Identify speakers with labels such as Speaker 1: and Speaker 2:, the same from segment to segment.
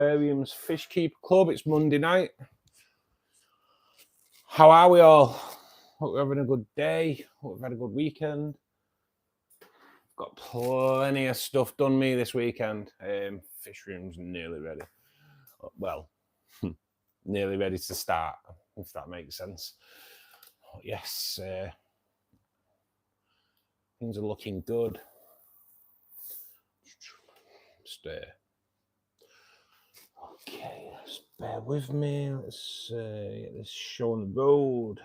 Speaker 1: Aquariums Fishkeeper Club. It's Monday night. How are we all? Hope we're having a good day. Hope we've had a good weekend. Got plenty of stuff done me this weekend. Fish room's nearly ready. Well, nearly ready to start, if that makes sense. Yes, things are looking good. Just, okay, let's bear with me. Let's get this show on the road.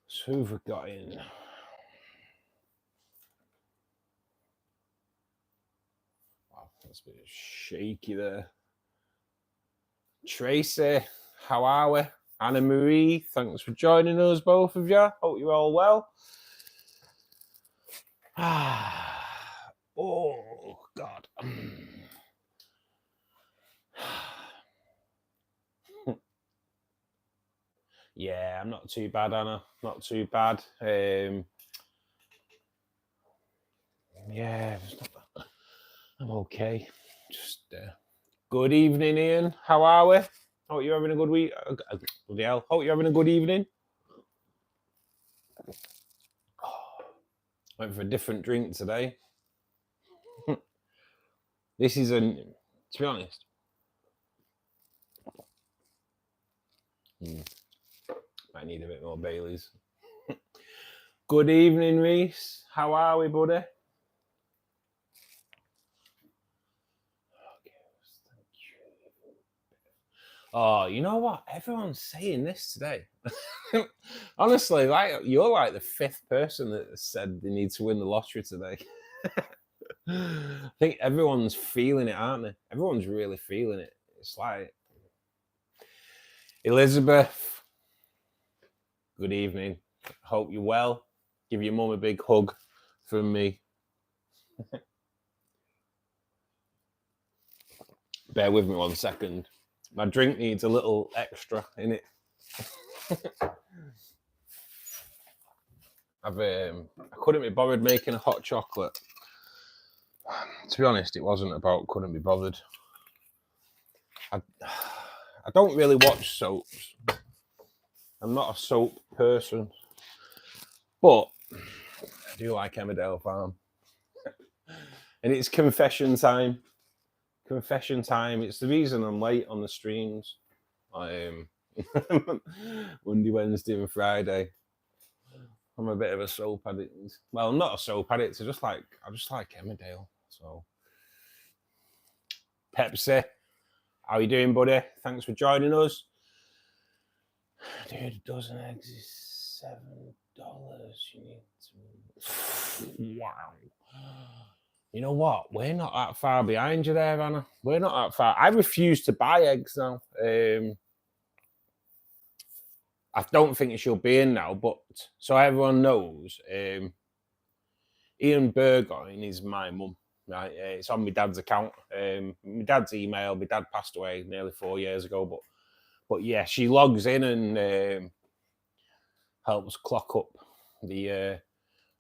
Speaker 1: So who've we got in? Wow, that's a bit shaky there. Tracy, how are we? Anna Marie, thanks for joining us, both of you. Hope you're all well. Oh, God. Yeah, I'm not too bad, Anna. Not too bad. Yeah, I'm okay. Just good evening, Ian. How are we? Hope you're having a good week. Bloody hell. Hope you're having a good evening. Went for a different drink today. This is to be honest. Might need a bit more Baileys. Good evening, Reese. How are we, buddy? Oh, you know what? Everyone's saying this today. Honestly, like you're like the fifth person that said they need to win the lottery today. I think everyone's feeling it, aren't they? Everyone's really feeling it. It's like Elizabeth. Good evening. Hope you're well. Give your mum a big hug from me. Bear with me 1 second. My drink needs a little extra in it. I couldn't be bothered making a hot chocolate. To be honest, it wasn't about couldn't be bothered. I don't really watch soaps. I'm not a soap person, but I do like Emmerdale Farm. And it's confession time. Confession time. It's the reason I'm late on the streams. Monday, Wednesday, and Friday. I'm a bit of a soap addict. Well, I'm not a soap addict. I just like Emmerdale. So, Pepsi, how you doing, buddy? Thanks for joining us. Dude, a dozen eggs is $7. You need to. Wow. You know what? We're not that far behind you there, Anna. We're not that far. I refuse to buy eggs now. I don't think it should be in now, but so everyone knows, Ian Burgoyne is my mum. Right, it's on my dad's account. My dad's email. My dad passed away nearly 4 years ago, but yeah, she logs in and helps clock up the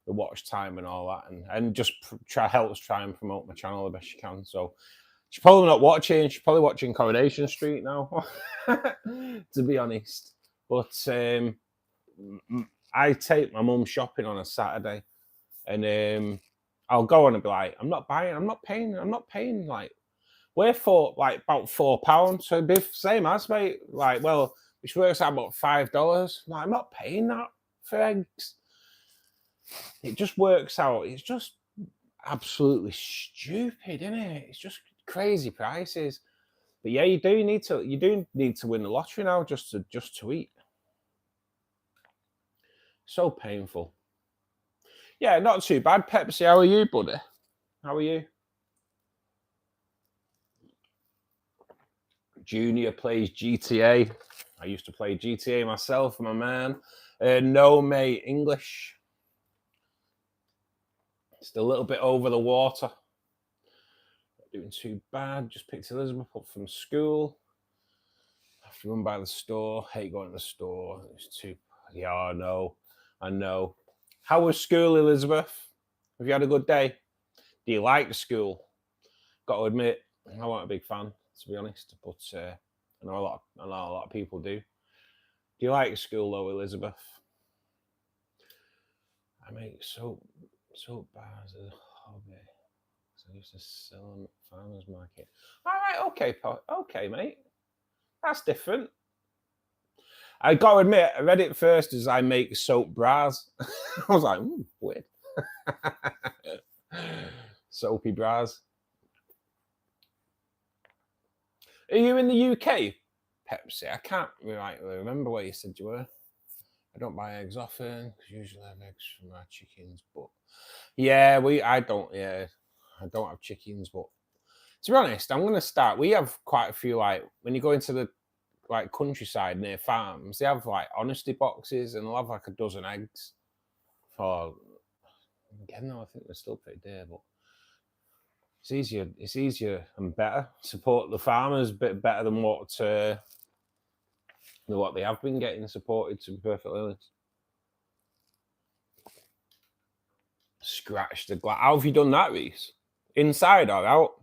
Speaker 1: watch time and all that, and just helps try and promote my channel the best she can. So she's probably not watching. She's probably watching Coronation Street now, to be honest. But I take my mum shopping on a Saturday, and I'll go on and be like, I'm not paying like we're for like about £4. So it'd be same as mate. Like, well, which works out about $5. Like, I'm not paying that for eggs. It just works out. It's just absolutely stupid, isn't it? It's just crazy prices. But yeah, you do need to win the lottery now just to eat. So painful. Yeah, not too bad. Pepsi, how are you, buddy? How are you? Junior plays GTA. I used to play GTA myself, my man. No, mate, English. Just a little bit over the water. Not doing too bad. Just picked Elizabeth up from school. Have to run by the store. Hate going to the store. It's too. Yeah, I know. How was school, Elizabeth? Have you had a good day? Do you like school? Got to admit, I wasn't a big fan, to be honest, but I know a lot of people do. Do you like school though, Elizabeth? I make soap bars as a hobby. So I used to sell them at farmers market. All right, okay, mate. That's different. I got to admit, I read it first as I make soap bras. I was like, weird. Soapy bras. Are you in the UK, Pepsi? I can't remember where you said you were. I don't buy eggs often because usually I have eggs from our chickens. But yeah, I don't have chickens. But to be honest, I'm gonna start. We have quite a few, like when you go into the like countryside near farms, they have like honesty boxes and they'll have like a dozen eggs. For again, though, I think they're still pretty dear, but it's easier and better. Support the farmers a bit better than what they have been getting supported, to be perfectly honest. Scratch the glass. How have you done that, Reese? Inside or out?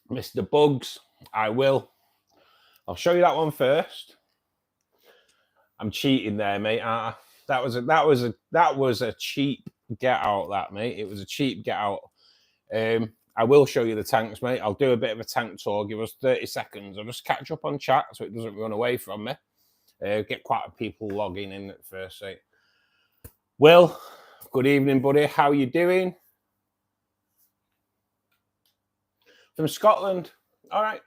Speaker 1: Mr. Bugs, I will. I'll show you that one first. I'm cheating there, mate. That was a cheap get out, that mate. It was a cheap get out. I will show you the tanks, mate. I'll do a bit of a tank tour. Give us 30 seconds. I'll just catch up on chat so it doesn't run away from me. Get quite a people logging in at first. So. Will, good evening, buddy. How you doing? From Scotland. All right.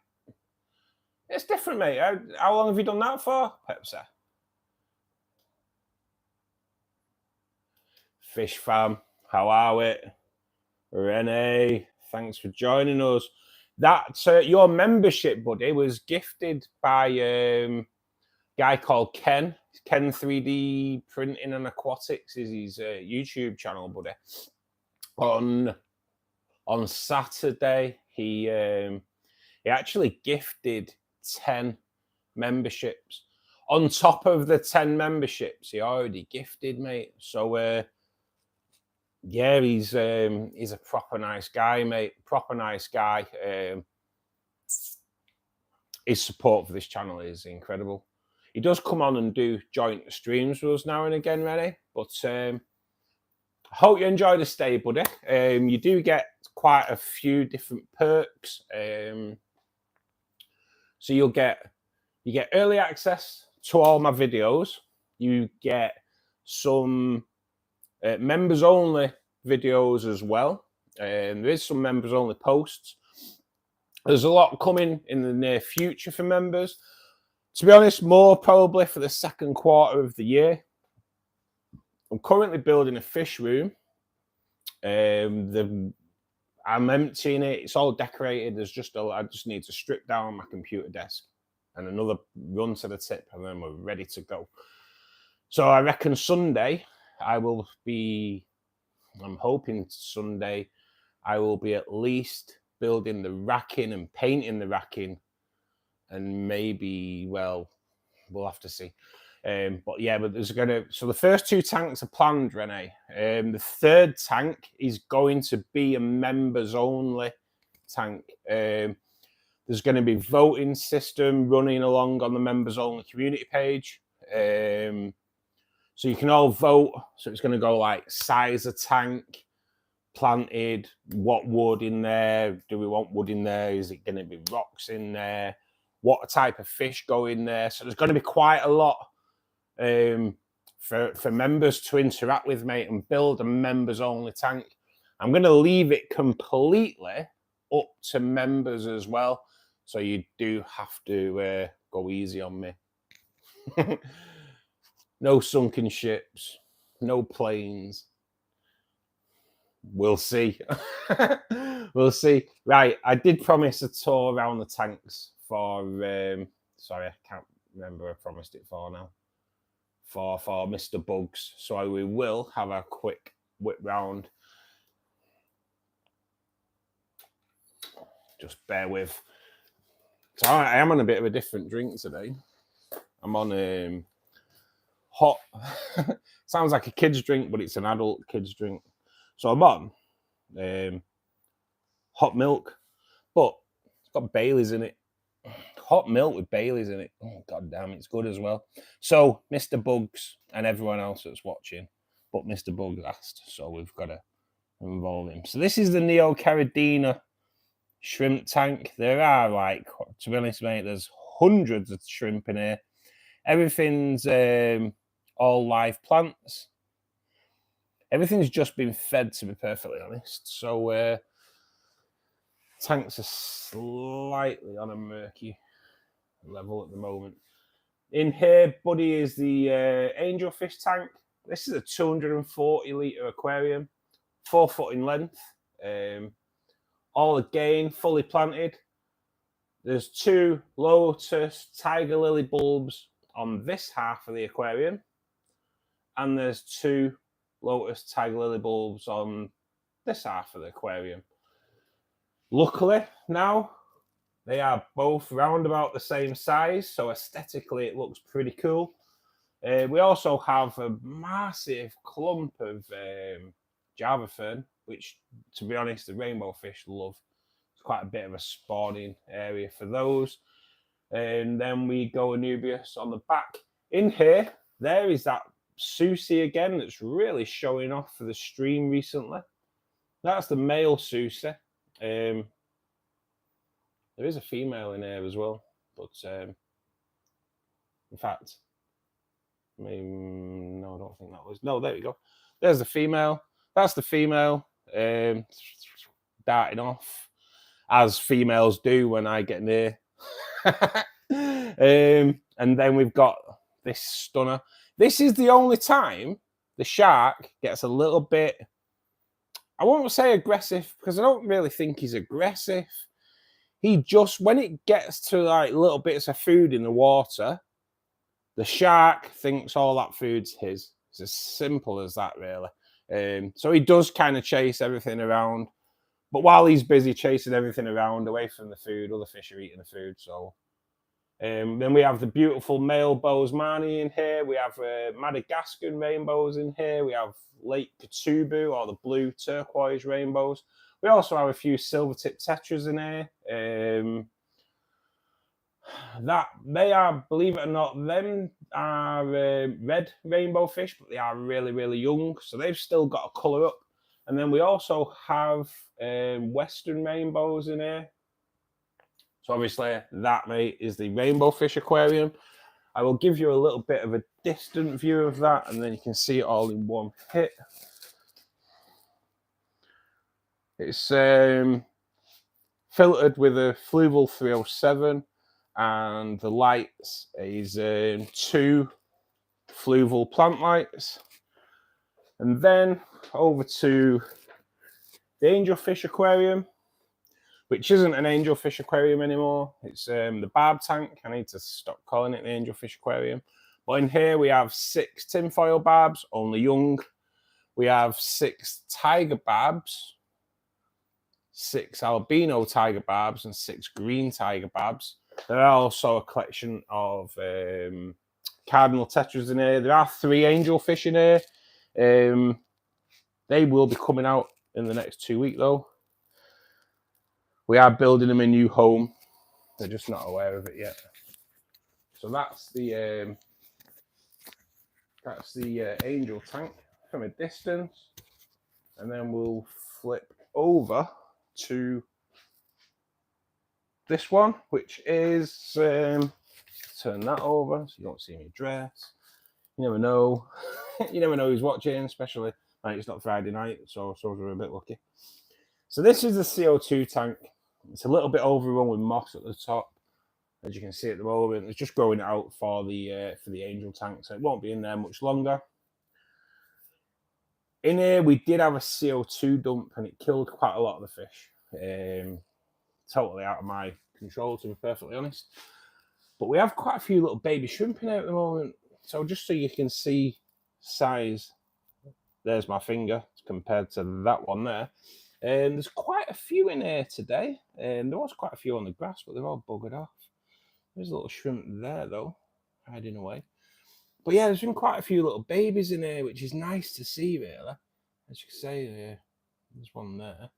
Speaker 1: It's different, mate. How long have you done that for, Pepsi? Fish fam, how are we? Renee, thanks for joining us. That your membership, buddy, was gifted by a guy called Ken. Ken 3D Printing and Aquatics is his YouTube channel, buddy. On Saturday, he actually gifted 10 memberships. On top of the 10 memberships he already gifted, mate. So yeah, he's a proper nice guy, mate. Proper nice guy. His support for this channel is incredible. He does come on and do joint streams with us now and again, Rennie. But I hope you enjoy the stay, buddy. You do get quite a few different perks. So you get early access to all my videos. You get some members only videos as well. There is some members only posts. There's a lot coming in the near future for members. To be honest, more probably for the second quarter of the year. I'm currently building a fish room. I'm emptying it. It's all decorated. I just need to strip down my computer desk and another run to the tip, and then we're ready to go. So I reckon Sunday I'm hoping Sunday I will be at least building the racking and painting the racking, and maybe, well, we'll have to see. But yeah, so the first 2 tanks are planned, Renee. The third tank is going to be a members only tank. There's going to be voting system running along on the members only community page. So you can all vote. So it's going to go like size of tank, planted, what wood in there, do we want wood in there, is it going to be rocks in there, what type of fish go in there. So there's going to be quite a lot for members to interact with, mate, and build a members only tank. I'm going to leave it completely up to members as well, so you do have to go easy on me. No sunken ships, no planes. We'll see. We'll see. Right, I did promise a tour around the tanks for sorry, I can't remember I promised it for now. For Mr. Bugs. So we will have a quick whip round. Just bear with. So I am on a bit of a different drink today. I'm on hot. Sounds like a kid's drink, but it's an adult kid's drink. So I'm on hot milk, but it's got Baileys in it. Hot milk with Baileys in it. Oh, god damn, it's good as well. So Mr. Bugs and everyone else that's watching, but Mr. Bugs asked, so we've got to involve him. So this is the Neo Caridina shrimp tank. There are, like, to be honest, mate, there's hundreds of shrimp in here. Everything's all live plants. Everything's just been fed, to be perfectly honest. So tanks are slightly on a murky level at the moment. In here, Buddy, is the angelfish tank. This is a 240-litre aquarium, 4 foot in length. All again fully planted. There's 2 lotus tiger lily bulbs on this half of the aquarium, and there's 2 lotus tiger lily bulbs on this half of the aquarium. Luckily now they are both round about the same size, so aesthetically it looks pretty cool. We also have a massive clump of Java fern, which, to be honest, the rainbow fish love. It's quite a bit of a spawning area for those. And then we go Anubias on the back. In here, there is that Susie again that's really showing off for the stream recently. That's the male Susie. There is a female in here as well, but in fact, no, I don't think that was. No, there we go. There's the female. That's the female darting off, as females do when I get near. And then we've got this stunner. This is the only time the shark gets a little bit, I won't say aggressive, because I don't really think he's aggressive. He just, when it gets to like little bits of food in the water, the shark thinks all that food's his. It's as simple as that, really. So he does kind of chase everything around. But while he's busy chasing everything around away from the food, other fish are eating the food. So then we have the beautiful male Bozeman in here. We have Madagascan rainbows in here. We have Lake Katubu, or the blue turquoise rainbows. We also have a few silver tip tetras in here. That they are, believe it or not, them are red rainbow fish, but they are really, really young. So they've still got a colour up. And then we also have Western rainbows in here. So obviously that, mate, is the rainbow fish aquarium. I will give you a little bit of a distant view of that, and then you can see it all in one hit. It's filtered with a Fluval 307, and the lights is 2 Fluval plant lights. And then over to the angelfish aquarium, which isn't an angelfish aquarium anymore. It's the barb tank. I need to stop calling it the angelfish aquarium. But in here we have 6 tinfoil barbs, only young. We have 6 tiger barbs, 6 albino tiger barbs, and 6 green tiger barbs. There are also a collection of cardinal tetras in here. There are 3 angelfish in here. They will be coming out in the next 2 weeks, though. We are building them a new home. They're just not aware of it yet. So that's the angel tank from a distance, and then we'll flip over to this one, which is turn that over so you don't see me dress. You never know. You never know who's watching, especially like it's not Friday night, so we're a bit lucky. So this is the CO2 tank. It's a little bit overrun with moss at the top, as you can see at the moment. It's just growing out for the angel tank, so it won't be in there much longer. In here, we did have a CO2 dump, and it killed quite a lot of the fish. Totally out of my control, to be perfectly honest. But we have quite a few little baby shrimp in here at the moment. So just so you can see size, there's my finger compared to that one there. There's quite a few in here today. There was quite a few on the grass, but they're all buggered off. There's a little shrimp there, though. hiding away. But yeah, there's been quite a few little babies in here, which is nice to see, really. As you can see, there's one there.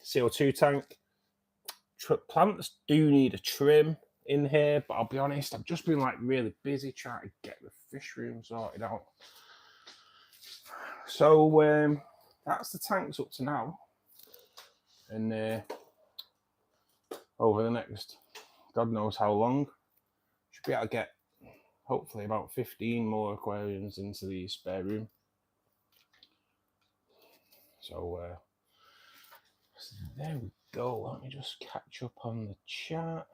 Speaker 1: CO2 tank. Plants do need a trim in here, but I'll be honest, I've just been like really busy trying to get the fish room sorted out. So that's the tanks up to now, and over the next God knows how long, should be able to get hopefully about 15 more aquariums into the spare room. So there we go. Let me just catch up on the chat.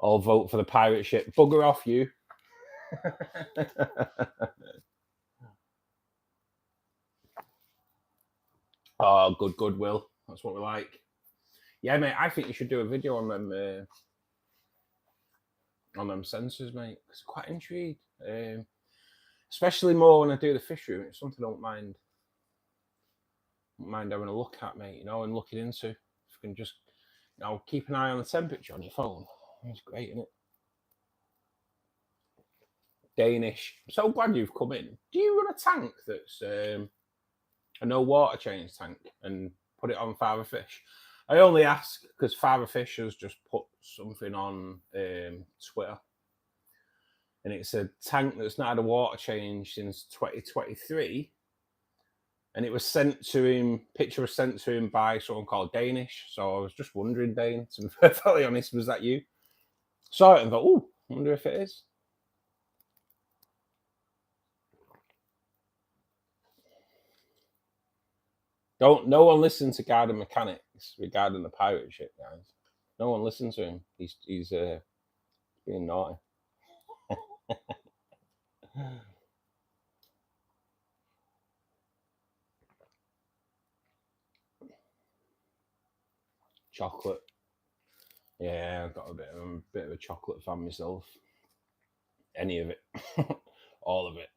Speaker 1: I'll vote for the pirate ship. Bugger off, you. Oh, good, Will. That's what we like. Yeah, mate, I think you should do a video on them sensors, mate. Because I'm quite intrigued. Especially more when I do the fish room. It's something I don't mind having a look at, mate, you know, and looking into. If you can just, you know, keep an eye on the temperature on your phone. It's great, isn't it? Danish. I'm so glad you've come in. Do you run a tank that's a no water change tank and put it on Father Fish? I only ask because Father Fish has just put something on Twitter, and it's a tank that's not had a water change since 2023, and it was sent to him. Picture was sent to him by someone called Danish. So I was just wondering, Dane, to be perfectly honest, was that you? Saw it and thought, oh, I wonder if it is. No one listen to Garden Mechanics regarding the pirate ship, guys. No one listen to him. He's being naughty. Chocolate. Yeah, I've got a bit of a chocolate fan myself. Any of it. All of it.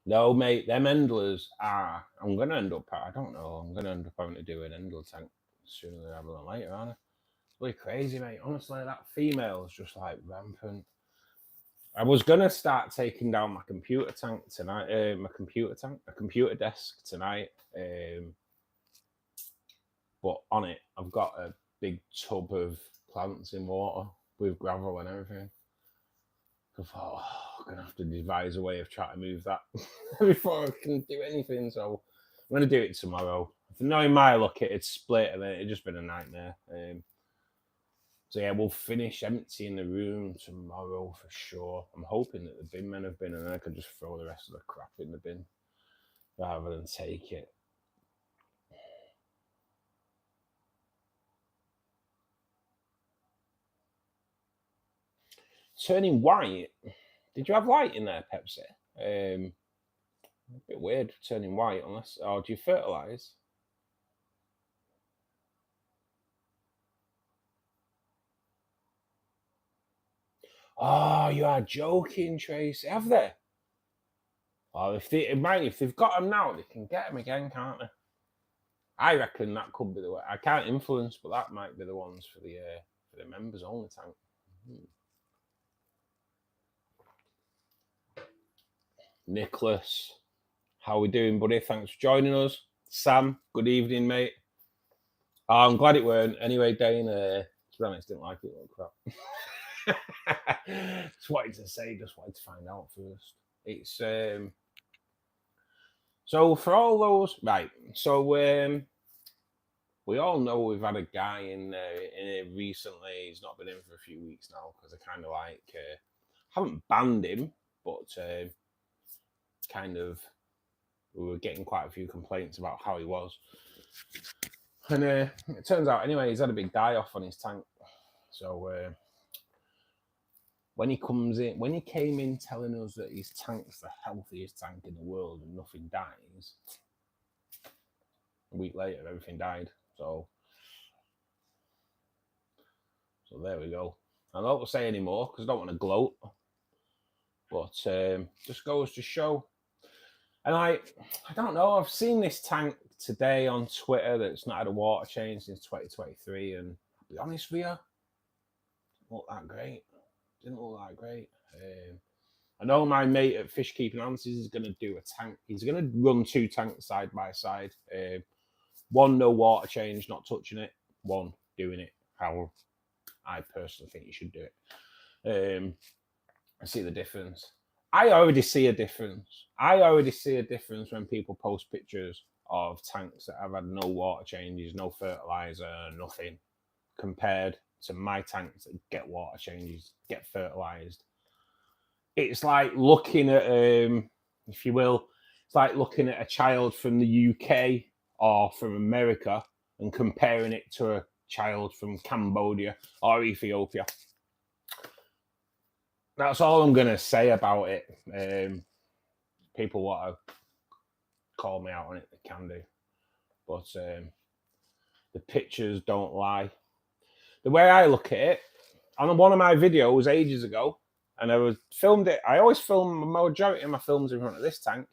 Speaker 1: No, mate, them endlers are. I'm going to end up, I don't know, I'm going to end up having to do an endler tank sooner rather than later, aren't I? It's really crazy, mate. Honestly, that female is just like rampant. I was going to start taking down my computer tank tonight, a computer desk tonight. But on it, I've got a big tub of plants in water with gravel and everything. I thought, I'm going to have to devise a way of trying to move that before I can do anything. So I'm going to do it tomorrow. If knowing my luck, it'd split and then it'd just been a nightmare. So yeah, we'll finish emptying the room tomorrow for sure. I'm hoping that the bin men have been, and then I can just throw the rest of the crap in the bin rather than take it. Turning white. Did you have light in there, Pepsi? A bit weird turning white, unless. Oh, do you fertilize? Oh, you are joking, Tracy. Have they? Oh, if they've got them now, they can get them again, can't they? I reckon that could be the way. I can't influence, but that might be the ones for the members only tank. Nicholas, how we doing, buddy? Thanks for joining us. Sam, good evening, mate. Oh, I'm glad it weren't. Anyway, Dane, to be honest, didn't like it. Crap. Just wanted to find out first. It's so for all those, right? So we all know we've had a guy in here recently. He's not been in for a few weeks now because I kind of like haven't banned him, but kind of we were getting quite a few complaints about how he was. And it turns out, anyway, he's had a big die-off on his tank. So when he came in telling us that his tank's the healthiest tank in the world and nothing dies, a week later, everything died. So there we go. I don't say any more because I don't want to gloat. But just goes to show. And I don't know. I've seen this tank today on Twitter that's not had a water change since 2023, and I'll be honest with you, didn't look that great. Didn't look that great. I know my mate at Fishkeeping Answers is going to do a tank. He's going to run 2 tanks side by side. One, no water change, not touching it. One, doing it how I personally think you should do it. I see the difference. I already see a difference. I already see a difference when people post pictures of tanks that have had no water changes, no fertilizer, nothing, compared to my tanks that get water changes, get fertilized. It's like looking at, if you will, it's like looking at a child from the UK or from America and comparing it to a child from Cambodia or Ethiopia. That's all I'm going to say about it. People want to call me out on it, they can do. But the pictures don't lie. The way I look at it, on one of my videos ages ago, and I filmed it, I always film the majority of my films in front of this tank.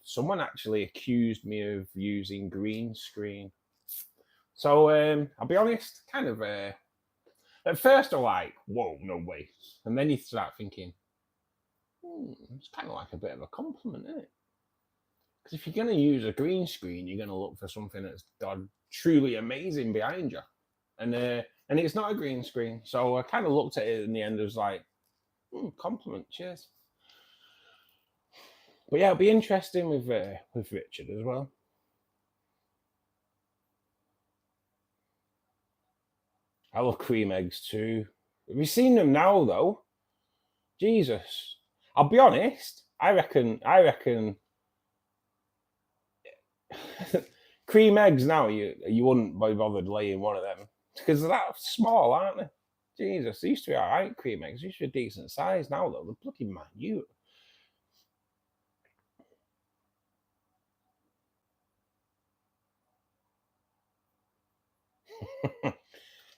Speaker 1: Someone actually accused me of using green screen. So I'll be honest, kind of... at first, I'm like, whoa, no way. And then you start thinking, it's kind of like a bit of a compliment, isn't it? Because if you're going to use a green screen, you're going to look for something that's truly amazing behind you. And it's not a green screen. So I kind of looked at it in the end, it was like, compliment, cheers. But yeah, it'll be interesting with Richard as well. I love cream eggs too. Have you seen them now though? Jesus. I'll be honest, I reckon cream eggs now, you wouldn't be bothered laying one of them because they're that small, aren't they? Jesus, they used to be all right, cream eggs. They used to be a decent size. Now though, they're bloody minute.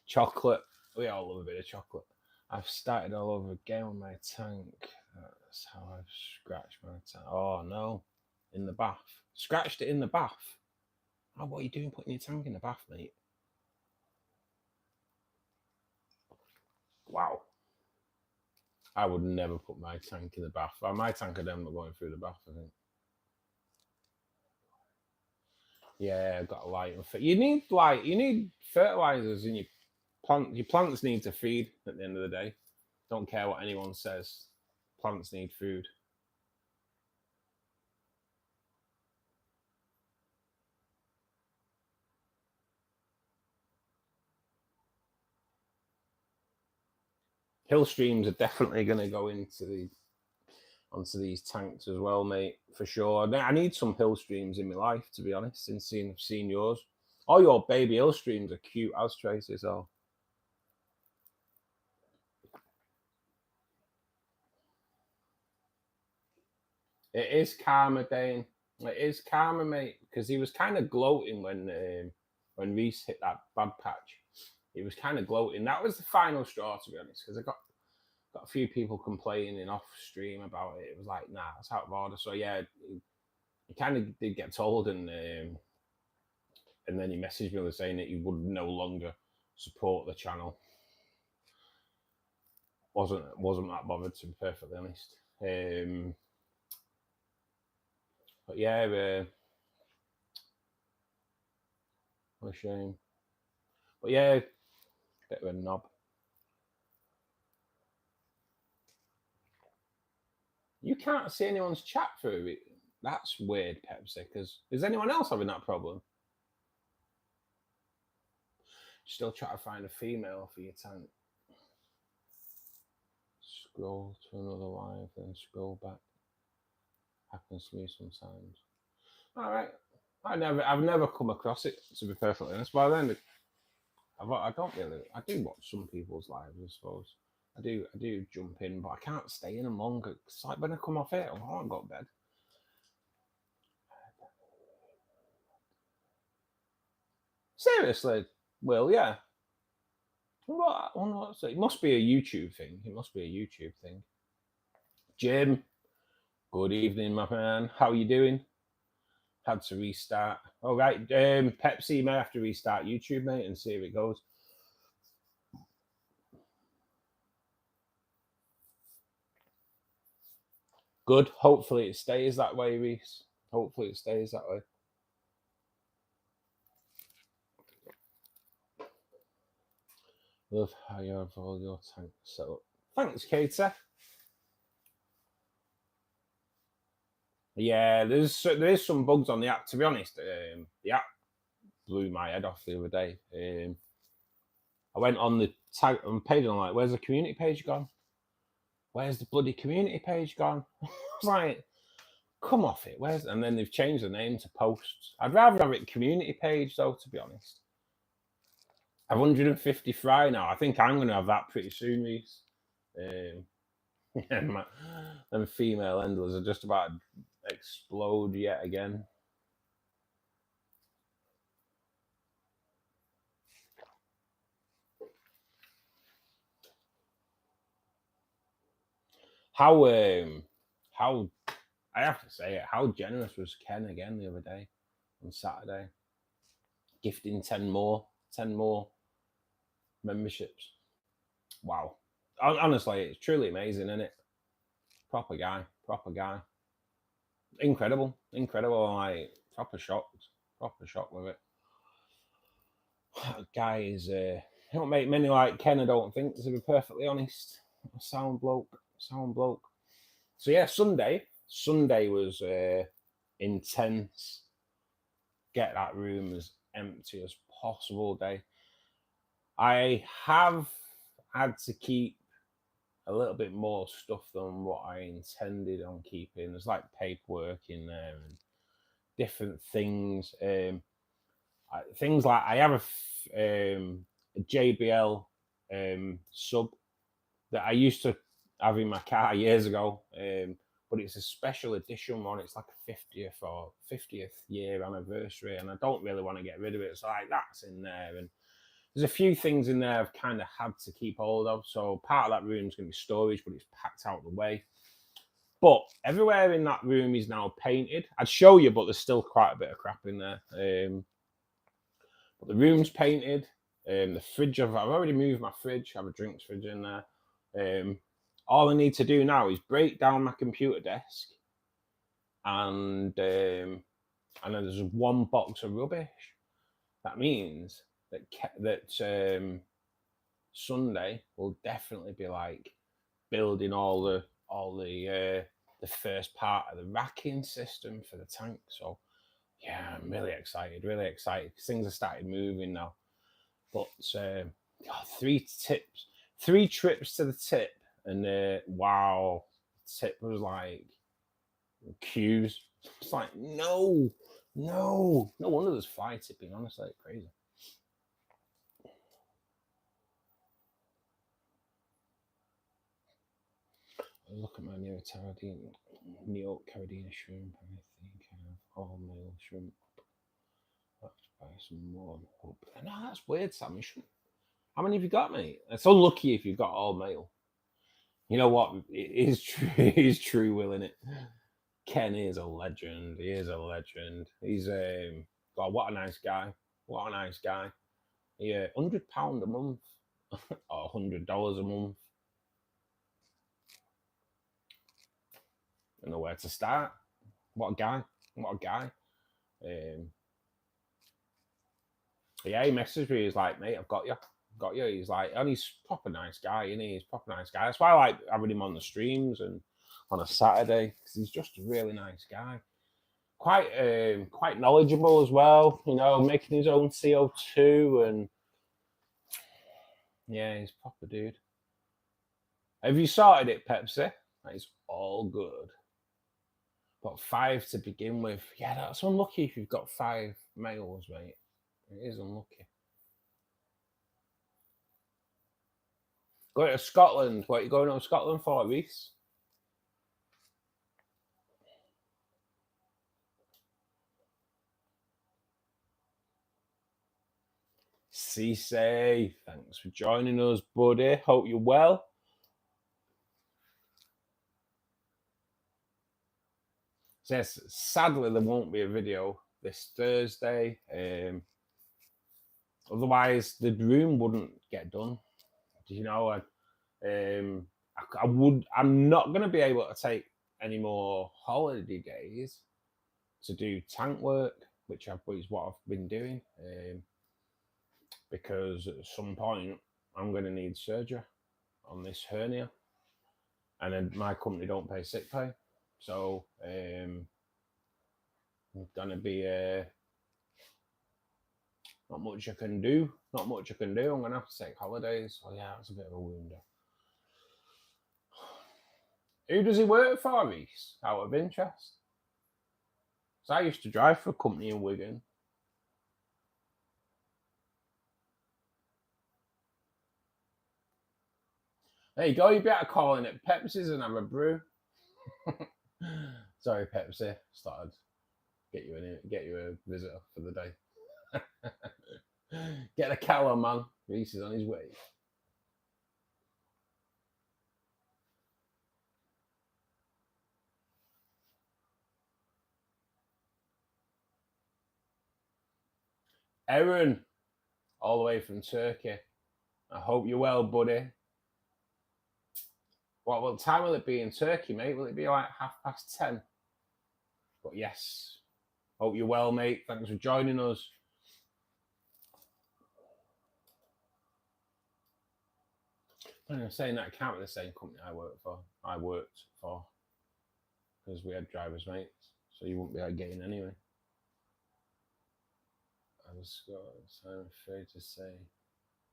Speaker 1: Chocolate. We all love a bit of chocolate. I've started all over again with my tank. That's how I've scratched my tank. Oh no, in the bath. Scratched it in the bath. Oh, what are you doing putting your tank in the bath, mate? Wow. I would never put my tank in the bath. Well, my tank of them not going through the bath, I think. Yeah, I've got a light. You need fertilizers in your plant. Your plants need to feed at the end of the day. Don't care what anyone says. Plants need food. Hill streams are definitely going to go onto these tanks as well, mate, for sure. I need some hill streams in my life, to be honest, since I've seen yours. All your baby hill streams are cute as Tracy, so. It is karma, Dane. It is karma, mate, because he was kind of gloating when Reese hit that bad patch. He was kind of gloating. That was the final straw, to be honest, because I got a few people complaining off stream about it. It was like, nah, it's out of order. So yeah, he kind of did get told, and then he messaged me saying that he would no longer support the channel. Wasn't that bothered, to be perfectly honest. But yeah, what a shame. But yeah, bit of a knob. You can't see anyone's chat through it. That's weird, Pepsi, because is anyone else having that problem? Still try to find a female for your tank. Scroll to another live, then scroll back. Happens to me sometimes. All right. I've never come across it, to be perfectly honest. By then, I do watch some people's lives, I suppose. I do jump in, but I can't stay in them longer. It's like when I come off it, I want to go to bed. Seriously, Will, yeah. It must be a YouTube thing. Jim, Good evening, my man. How are you doing? Had to restart. All right, Pepsi may have to restart YouTube, mate, and see if it goes. Good. Hopefully it stays that way, Reese. Hopefully it stays that way. Love how you have all your tanks set up. Thanks, Kater. Yeah, there is some bugs on the app. To be honest, the app blew my head off the other day. I went on the tag and paid, and like, where's the community page gone? Where's the bloody community page gone? Right, come off it. Where's? And then they've changed the name to posts. I'd rather have it community page though, to be honest. I have 150 fry now. I think I'm going to have that pretty soon, Reese. Yeah, them female endlers are just about to explode yet again. How I have to say it, how generous was Ken again the other day on Saturday, gifting 10 more memberships. Wow. Honestly, it's truly amazing, isn't it? Proper guy. Incredible. Like, proper shocked with it. That guy is he don't make many like Ken, I don't think, to be perfectly honest. A sound bloke. So yeah, Sunday was intense. Get that room as empty as possible day. I have had to keep a little bit more stuff than what I intended on keeping. There's like paperwork in there and different things. Things like I have a JBL sub that I used to have in my car years ago, but it's a special edition one. It's like a 50th year anniversary, and I don't really want to get rid of it. So like that's in there, and there's a few things in there I've kind of had to keep hold of. So part of that room is going to be storage, but it's packed out of the way. But everywhere in that room is now painted. I'd show you, but there's still quite a bit of crap in there. But the room's painted. The fridge, I've already moved my fridge. I have a drinks fridge in there. All I need to do now is break down my computer desk, and then there's one box of rubbish. That means that Sunday will definitely be like building all the first part of the racking system for the tank. So yeah, I'm really excited because things have started moving now. But 3 trips to the tip, and wow, tip was like queues. It's like no wonder there's fly tipping. Honestly, it's crazy. Look at my Neo Caradina shrimp. I think I have all male shrimp. Let's buy some more. No, that's weird, Sam. How many have you got, mate? It's unlucky if you've got all male. You know what? It is true. It is true, Will, innit? Ken is a legend. He is a legend. He's God, what a nice guy. Yeah, £100 a month or $100 a month. I don't know where to start. What a guy. Yeah, he messaged me. He's like, mate, I've got you. He's like, and he's proper nice guy, isn't he? He's proper nice guy. That's why I like having him on the streams and on a Saturday, because he's just a really nice guy. Quite knowledgeable as well, you know, making his own CO2, and yeah, he's a proper dude. Have you sorted it, Pepsi? That is all good. But 5 to begin with. Yeah, that's unlucky if you've got 5 males, mate. It is unlucky. Going to Scotland. What are you going to Scotland for, Reese? Cisse, thanks for joining us, buddy. Hope you're well. Yes, sadly there won't be a video this Thursday. Otherwise the room wouldn't get done. You know, I'm not going to be able to take any more holiday days to do tank work, which is what I've been doing, because at some point I'm going to need surgery on this hernia, and then my company don't pay sick pay, so I'm going to be not much I can do. I'm going to have to take holidays. So yeah, it's a bit of a wounder. Who does he work for, Reese? Out of interest. So I used to drive for a company in Wigan. There you go. You better call in at Pepsi's and have a brew. Sorry, Pepsi. Started get you a visitor for the day. Get the kettle on, man. Reese is on his way. Aaron, all the way from Turkey. I hope you're well, buddy. What time will it be in Turkey, mate? Will it be like 10:30? But yes, hope you're well, mate. Thanks for joining us. I'm saying that I can't be the same company I worked for, because we had drivers mates, so you wouldn't be getting anyway. I'm afraid to say,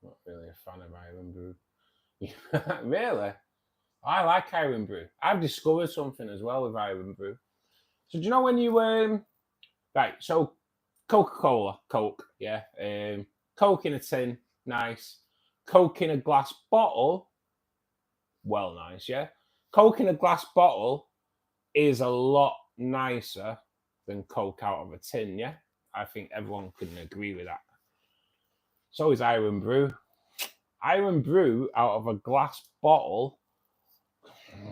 Speaker 1: not really a fan of Iron Brew. Really? I like Iron Brew. I've discovered something as well with Iron Brew. So do you know when you right? So Coca-Cola, Coke, yeah, Coke in a tin, nice. Coke in a glass bottle, well, nice, yeah. Coke in a glass bottle is a lot nicer than Coke out of a tin, yeah. I think everyone can agree with that. So is Iron Brew. Iron Brew out of a glass bottle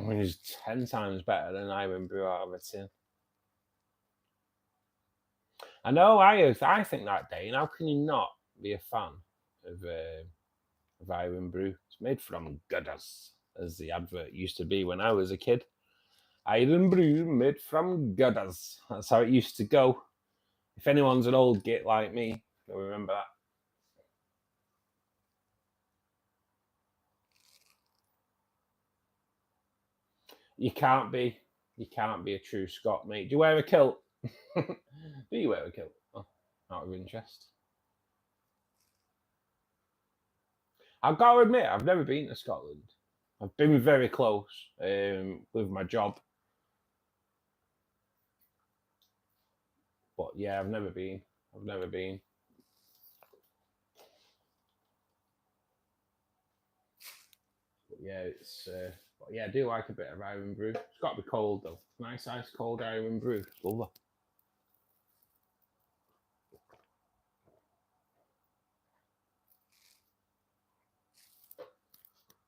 Speaker 1: is 10 times better than Iron Brew out of a tin. I know, I think that, Dane. How can you not be a fan of Iron Brew? It's made from gutters, as the advert used to be when I was a kid. Iron Brew made from gutters. That's how it used to go. If anyone's an old git like me, you'll remember that. You can't be a true Scot, mate. Do you wear a kilt? Do you wear a kilt? Oh, out of interest. I've got to admit, I've never been to Scotland. I've been very close with my job. But yeah, I've never been. But yeah, it's. But yeah, I do like a bit of Iron Brew. It's got to be cold though. Nice ice cold Iron Brew. Love that.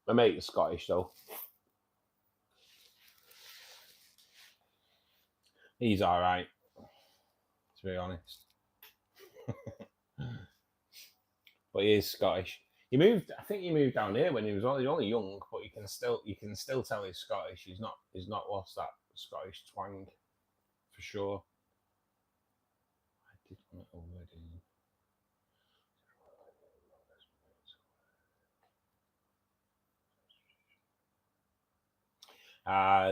Speaker 1: My mate is Scottish though. He's all right, to be honest. But he is Scottish. He moved. I think he moved down here when he was only young, but you can still tell he's Scottish. He's not lost that Scottish twang, for sure. I did want a wedding.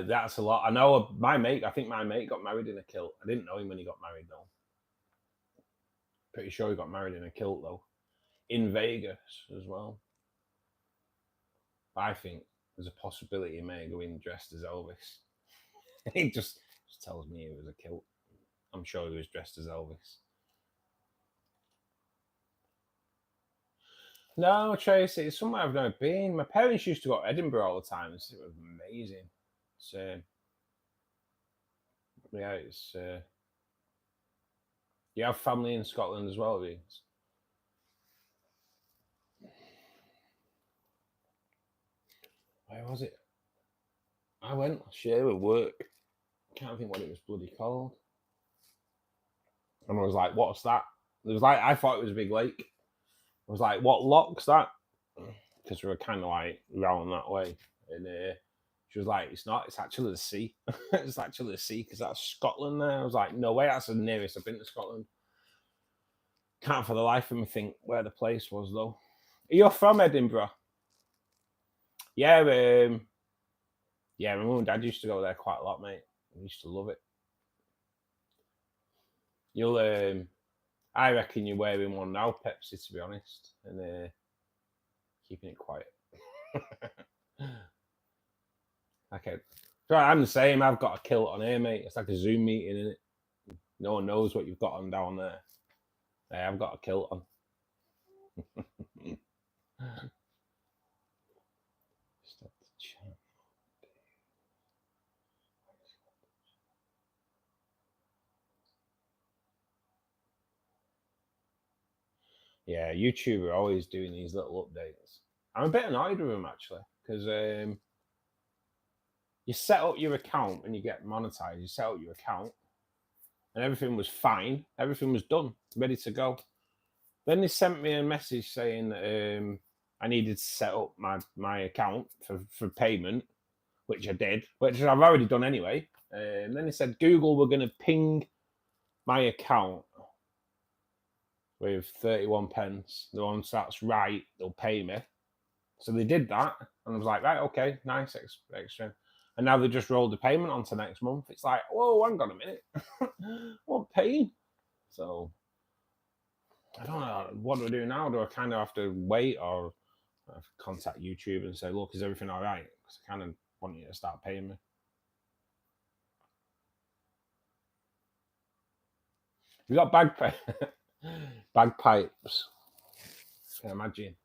Speaker 1: That's a lot. I know my mate. I think my mate got married in a kilt. I didn't know him when he got married though. Pretty sure he got married in a kilt though, in Vegas as well. I think there's a possibility he may go in dressed as Elvis. He just tells me it was a kilt. I'm sure he was dressed as Elvis. No, Tracy, it's somewhere I've never been. My parents used to go to Edinburgh all the time. It was amazing. So, yeah, it's. You have family in Scotland as well, Vince? Where was it? I went last year with work. Can't think what it was bloody called. And I was like, what's that? It was like, I thought it was a big lake. I was like, what lock's that? Because we were kind of like round that way. And she was like, it's not, it's actually the sea. It's actually the sea because that's Scotland there. I was like, no way, that's the nearest I've been to Scotland. Can't for the life of me think where the place was though. You're from Edinburgh? Yeah, yeah, my mum and dad used to go there quite a lot, mate. I used to love it. You'll, I reckon you're wearing one now, Pepsi, to be honest, and keeping it quiet. Okay, so I'm the same. I've got a kilt on here, mate. It's like a Zoom meeting, isn't it? No one knows what you've got on down there. Hey, I've got a kilt on. Yeah, YouTube are always doing these little updates. I'm a bit annoyed with them actually, because you set up your account and you get monetized. You set up your account, and everything was fine. Everything was done, ready to go. Then they sent me a message saying that I needed to set up my account for payment, which I did, which I've already done anyway. And then they said Google were going to ping my account with 31 pence. The ones that's right, they'll pay me. So they did that, and I was like, right, okay, nice extra. And now they just rolled the payment onto next month. It's like, whoa, hang on a minute, what paying? So I don't know, what do I do now? Do I kind of have to wait, or contact YouTube and say, look, is everything all right? Because I kind of want you to start paying me. We got bagpipes. I can imagine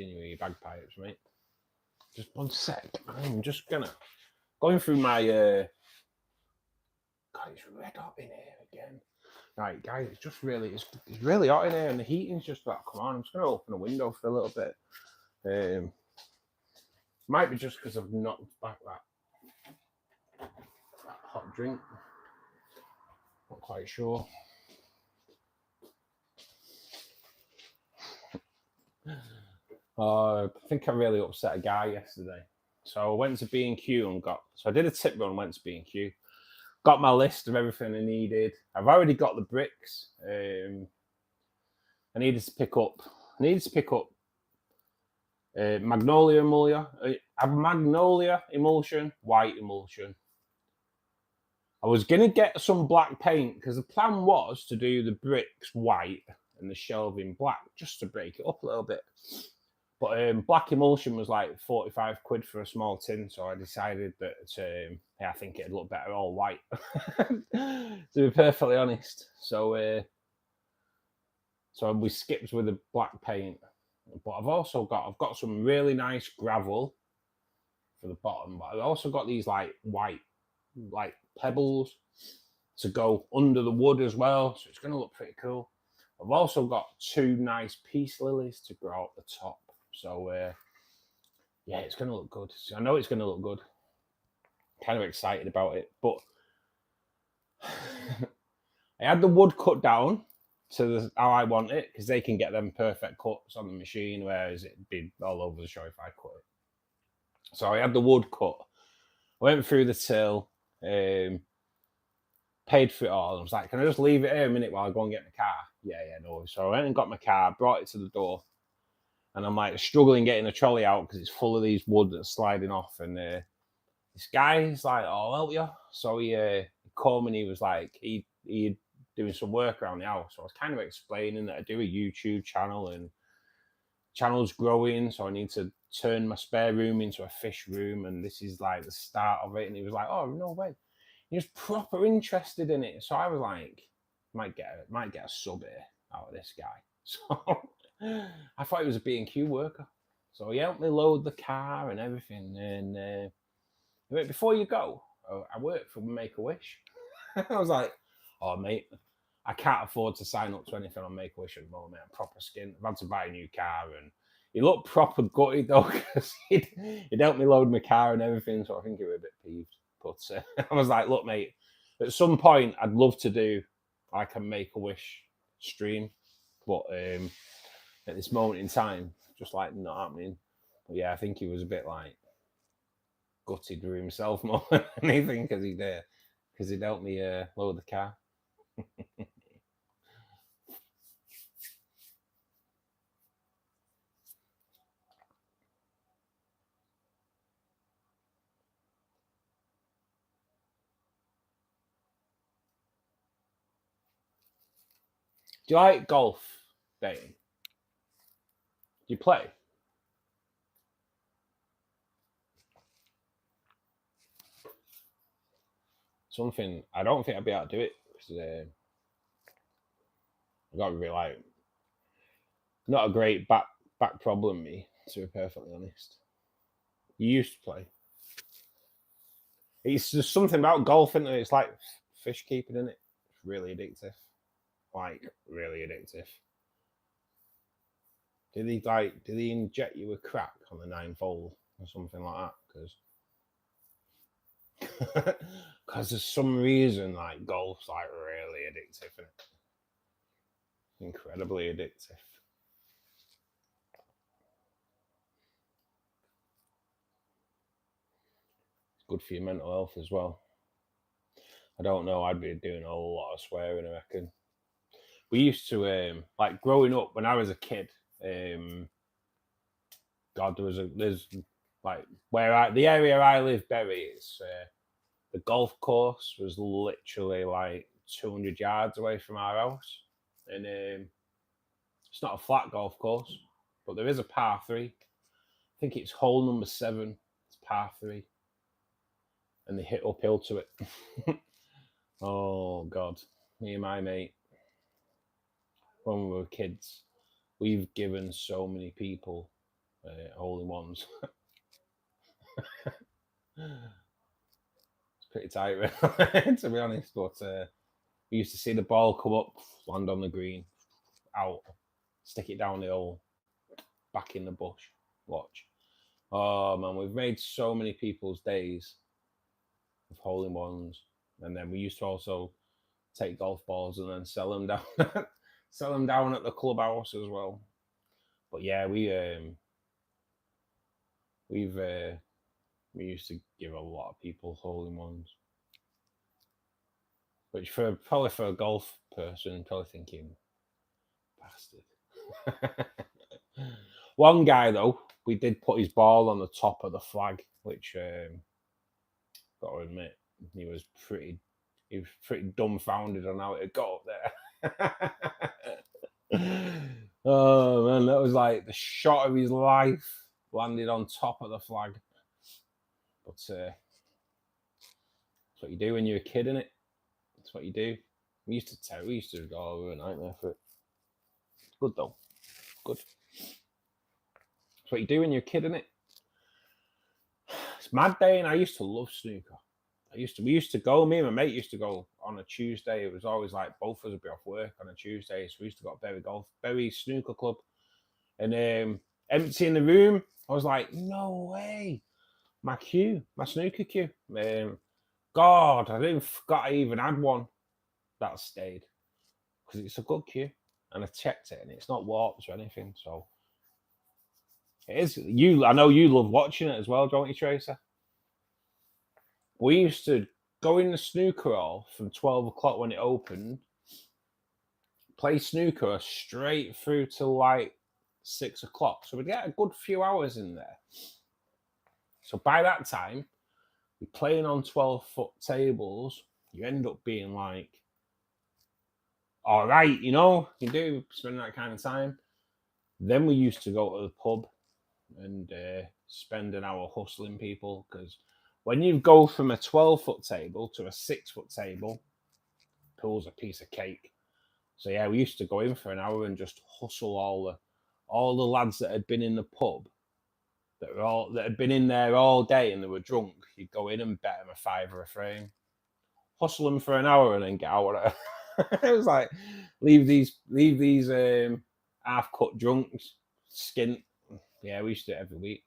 Speaker 1: you with your bagpipes, mate. Just one sec. I'm just going through my God, it's red hot in here again. Right, guys, it's just really it's really hot in here, and the heating's just like, come on, I'm just gonna open a window for a little bit. Might be just because I've knocked back that hot drink. Not quite sure. I think I really upset a guy yesterday. So I went to B&Q and I did a tip run, went to B&Q, got my list of everything I needed. I've already got the bricks. I needed to pick up magnolia emulsion, white emulsion. I was going to get some black paint because the plan was to do the bricks white and the shelving black just to break it up a little bit. But black emulsion was like 45 quid for a small tin, so I decided that I think it'd look better all white, to be perfectly honest. So we skipped with the black paint. But I've got some really nice gravel for the bottom, but I've also got these like white like pebbles to go under the wood as well, so it's going to look pretty cool. I've also got 2 nice peace lilies to grow up the top. So, yeah, it's going to look good. I know it's going to look good. Kind of excited about it. But I had the wood cut down to how I want it, because they can get them perfect cuts on the machine, whereas it'd be all over the show if I cut it. So I had the wood cut. I went through the till, paid for it all. I was like, can I just leave it here a minute while I go and get my car? Yeah, no. So I went and got my car, brought it to the door. And I'm like struggling getting the trolley out because it's full of these wood that's sliding off. And this guy's like, oh, I'll help you. So he called me and he was like, he doing some work around the house. So I was kind of explaining that I do a YouTube channel and channel's growing. So I need to turn my spare room into a fish room. And this is like the start of it. And he was like, oh, no way. He was proper interested in it. So I was like, might get a sub here out of this guy. So I thought he was a B&Q worker. So he helped me load the car and everything. And before you go, I work for Make-A-Wish. I was like, oh, mate, I can't afford to sign up to anything on Make-A-Wish at the moment. I'm proper skint. I've had to buy a new car. And he looked proper gutted, though, because he'd helped me load my car and everything. So I think he was a bit peeved. But I was like, look, mate, At some point, I'd love to do like a Make-A-Wish stream, but at this moment in time, just like not happening. But yeah, I think he was a bit like gutted with himself more than anything because he'd helped me load the car. Do you like golf, Dane? Do you play? Something I don't think I'd be able to do it because I got to be like not a great back problem. Me, to be perfectly honest. You used to play. It's just something about golf, isn't it? It's like fish keeping, isn't it? It's really addictive. Like really addictive. Did he inject you with crack on the 9th hole or something like that? Because there's some reason like golf's like really addictive, isn't it? Incredibly addictive. It's good for your mental health as well. I don't know. I'd be doing a lot of swearing, I reckon. We used to like growing up when I was a kid. God, there's like the area I live, Bury, it's the golf course was literally like 200 yards away from our house, and it's not a flat golf course, but there is a par 3. I think it's hole number 7. It's par 3, and they hit uphill to it. Oh God, me and my mate, when we were kids, we've given so many people hole-in-ones. It's pretty tight, really, to be honest. But we used to see the ball come up, land on the green, out, stick it down the hole, back in the bush, watch. Oh man, we've made so many people's days with hole-in-ones. And then we used to also take golf balls and then sell them down, sell them down at the clubhouse as well. But yeah, we used to give a lot of people hole-in-ones, which probably for a golf person, probably thinking, bastard. One guy though, we did put his ball on the top of the flag, which got to admit, he was pretty dumbfounded on how it got up there. Oh man, that was like the shot of his life, landed on top of the flag. But that's what you do when you're a kid, innit? That's what you do. We used to go over a nightmare for it. Good though. Good. That's what you do when you're a kid, innit? It's mad day, and I used to love snooker. We used to go, me and my mate used to go on a Tuesday. It was always like both of us would be off work on a Tuesday. So we used to go to Bury Snooker Club. And emptying the room, I was like, no way. My snooker cue. God, I didn't forget I even had one that stayed. Because it's a good cue. And I checked it and it's not warped or anything. So it is. I know you love watching it as well, don't you, Tracer? We used to go in the snooker hall from 12 o'clock when it opened, play snooker straight through till like 6 o'clock. So we'd get a good few hours in there. So by that time, you're playing on 12-foot tables, you end up being like, all right, you do spend that kind of time. Then we used to go to the pub and spend an hour hustling people, because when you go from a 12-foot table to a 6-foot table, pool's a piece of cake. So yeah, we used to go in for an hour and just hustle all the lads that had been in the pub, that had been in there all day and they were drunk. You'd go in and bet them a $5 a frame, hustle them for an hour, and then get out. It was like leave these half-cut drunks skint. Yeah, we used to do it every week.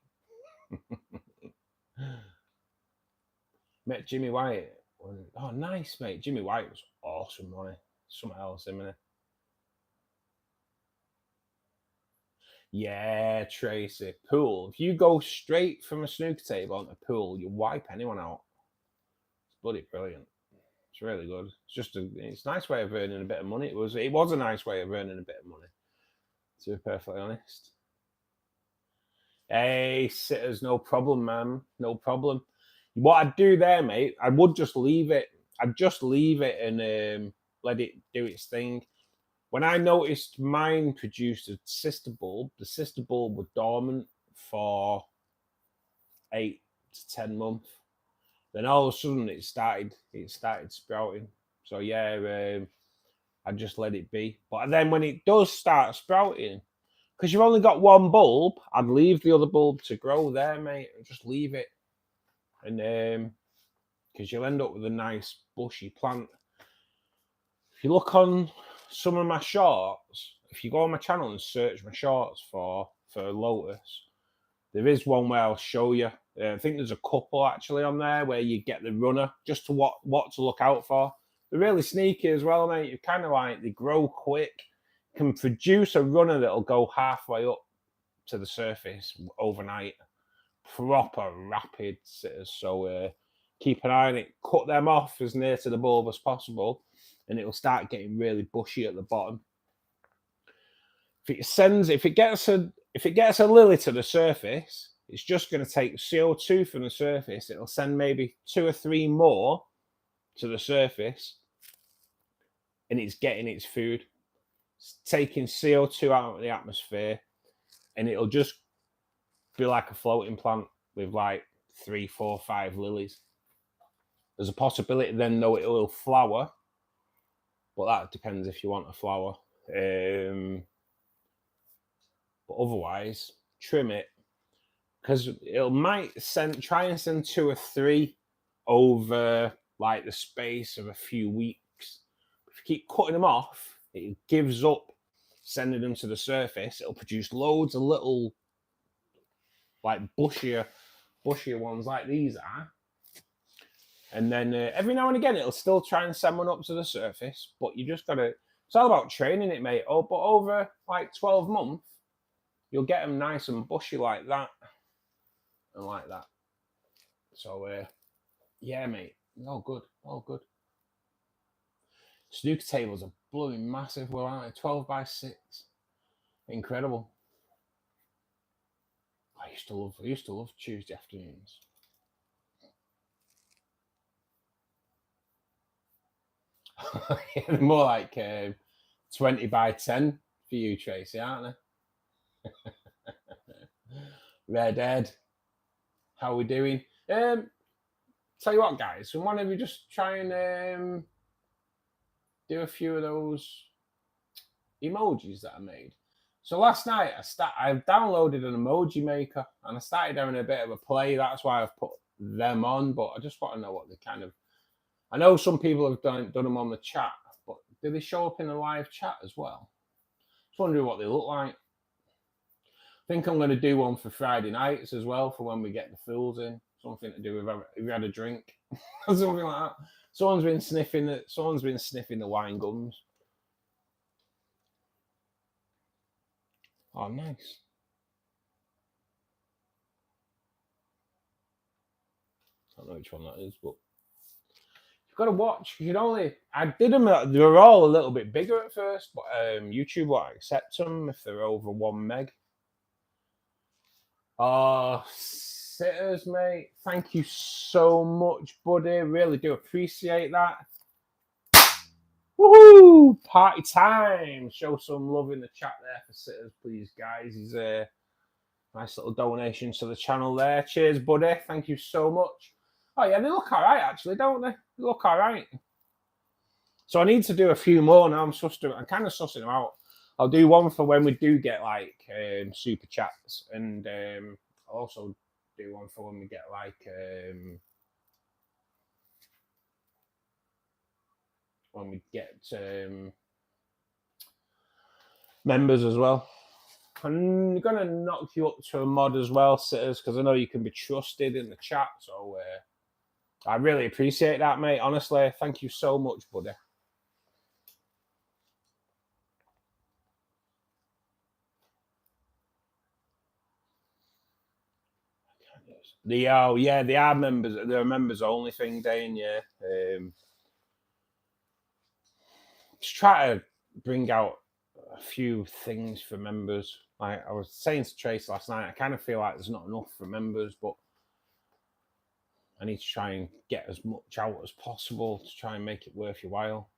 Speaker 1: Met Jimmy White. Oh, nice, mate. Jimmy White was awesome, wasn't he? Something else, isn't it? Yeah, Tracy. Pool. If you go straight from a snooker table onto a pool, you wipe anyone out. It's bloody brilliant. It's really good. It's a nice way of earning a bit of money. It was a nice way of earning a bit of money, to be perfectly honest. Hey, sitters, no problem, man. No problem. What I'd do there, mate, I would just leave it. I'd just leave it and let it do its thing. When I noticed mine produced a sister bulb, the sister bulb was dormant for 8 to 10 months. Then all of a sudden it started sprouting. So yeah, I just let it be. But then when it does start sprouting, because you've only got one bulb, I'd leave the other bulb to grow there, mate. Just leave it, and because you'll end up with a nice bushy plant. If you look on some of my shorts, if you go on my channel and search my shorts for lotus, there is one where I'll show you. I think there's a couple actually on there where you get the runner, just to what to look out for. They're really sneaky as well, mate. You kind of like, they grow quick, can produce a runner that'll go halfway up to the surface overnight. Proper rapid sitters. So keep an eye on it. Cut them off as near to the bulb as possible, and it'll start getting really bushy at the bottom. If it gets a lily to the surface, it's just going to take CO2 from the surface. It'll send maybe 2 or 3 more to the surface, and it's getting its food. It's taking CO2 out of the atmosphere, and it'll just be like a floating plant with like 3, 4, 5 lilies. There's a possibility then, though, it will flower, but that depends if you want a flower. But otherwise, trim it, because it might try and send 2 or 3 over like the space of a few weeks. If you keep cutting them off, it gives up sending them to the surface. It'll produce loads of little, like bushier ones like these are. And then every now and again, it'll still try and send one up to the surface, but you just gotta, it's all about training it, mate. Oh, but over like 12 months, you'll get them nice and bushy like that and like that. So yeah, mate, all good, all good. Snooker tables are blooming massive, well, aren't they? 12 by 6, incredible. I used to love Tuesday afternoons. More like 20 by 10 for you, Tracy, aren't they? Red Ed, how we doing? Tell you what, guys, why don't we just try and do a few of those emojis that I made. So last night I downloaded an emoji maker and I started having a bit of a play. That's why I've put them on, but I just want to know what they kind of, I know some people have done them on the chat, but do they show up in the live chat as well? Just wondering what they look like. I think I'm going to do one for Friday nights as well, for when we get the fools in. Something to do with if we had a drink, something like that. Someone's been sniffing the wine gums. Oh, nice. I don't know which one that is, but you've got to watch. I did them. They were all a little bit bigger at first, but YouTube will accept them if they're over 1 meg. Oh, sitters, mate. Thank you so much, buddy. Really do appreciate that. Woohoo! Party time. Show some love in the chat there for sitters, please, guys. He's a nice little donation to the channel there. Cheers, buddy. Thank you so much. Oh, yeah, they look all right, actually, don't they? They look all right. So I need to do a few more now. I'm kind of sussing them out. I'll do one for when we do get like super chats, and I'll also do one for when we get like members as well. I'm gonna knock you up to a mod as well, sitters, because I know you can be trusted in the chat. So I really appreciate that, mate. Honestly, thank you so much, buddy. They are, yeah, they are members. They're a members only thing, Dane. Yeah. Just try to bring out a few things for members. Like I was saying to Trace last night, I kind of feel like there's not enough for members, but I need to try and get as much out as possible to try and make it worth your while.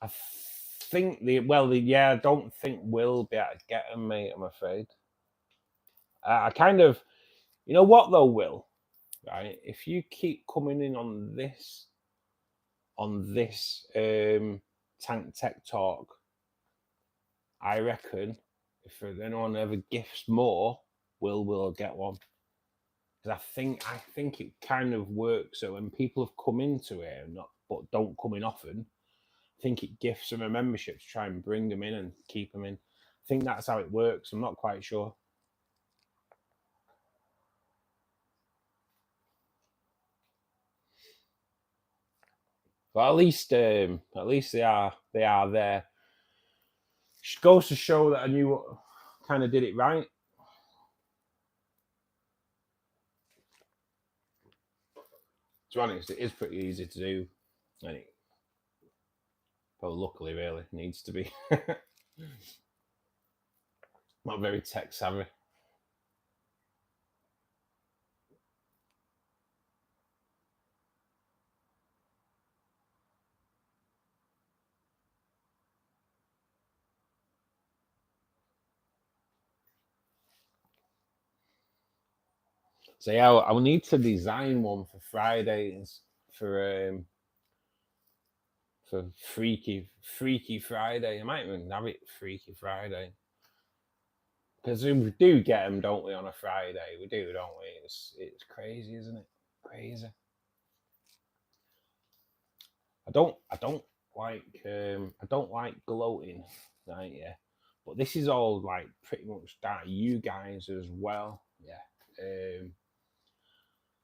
Speaker 1: I think I don't think we'll be able to get them, mate. I'm afraid. I kind of, you know what though, Will, right? If you keep coming in on this Tank Tech Talk, I reckon if anyone ever gifts more, we'll get one. Because I think it kind of works. So when people have come into it but don't come in often, I think it gifts them a membership to try and bring them in and keep them in. I think that's how it works. I'm not quite sure. But at least they are there. It goes to show that I knew kind of did it right. To be honest, it is pretty easy to do, and luckily, really needs to be. Not very tech savvy. So yeah, I'll need to design one for Fridays for Freaky Friday. I might even have it Freaky Friday because we do get them, don't we, on a Friday? We do, don't we? It's crazy, isn't it? Crazy. I don't like gloating, right? Yeah, but this is all like pretty much that you guys as well. Yeah.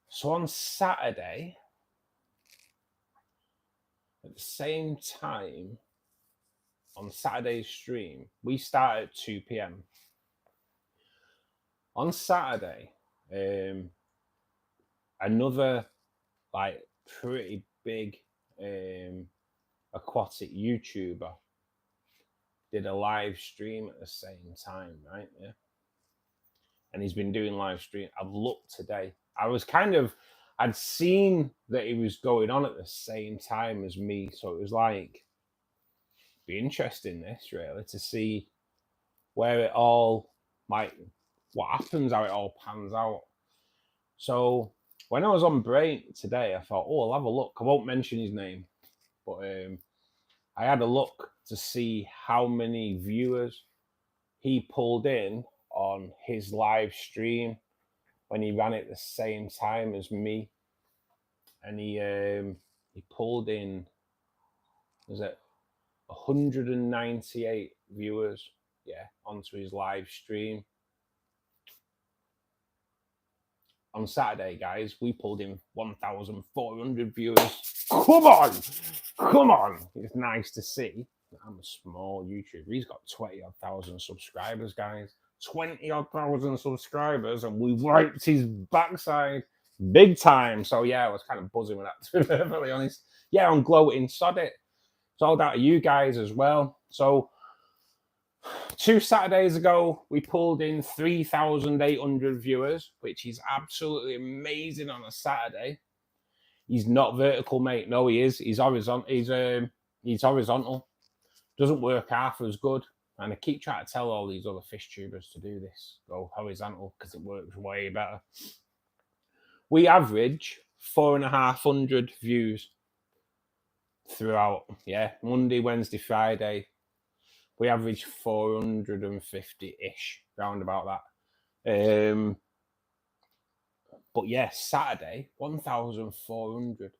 Speaker 1: So on Saturday, at the same time, on Saturday's stream, we start at 2 p.m. On Saturday, another like pretty big aquatic YouTuber did a live stream at the same time, right? Yeah. And he's been doing live stream. I've looked today. I'd seen that he was going on at the same time as me. So it was like, be interesting this really to see where it all what happens, how it all pans out. So when I was on break today, I thought, I'll have a look. I won't mention his name, but I had a look to see how many viewers he pulled in on his live stream when he ran it the same time as me, and he pulled in, was it 198 viewers, yeah, onto his live stream. On Saturday, guys, we pulled in 1,400 viewers. Come on! It's nice to see. I'm a small YouTuber. He's got 20,000 subscribers, guys. 20,000 subscribers, and we wiped his backside big time. So yeah, I was kind of buzzing with that, to be perfectly honest. Yeah, I'm gloating. Sod it. It's all down to you guys as well. So 2 Saturdays ago, we pulled in 3,800 viewers, which is absolutely amazing on a Saturday. He's not vertical, mate. No, he is. He's horizontal. He's horizontal. Doesn't work half as good. And I keep trying to tell all these other fish tubers to do this, go horizontal, because it works way better. We average 4,500 views throughout. Yeah, Monday, Wednesday, Friday. We average 450-ish, round about that. But yeah, Saturday 1,400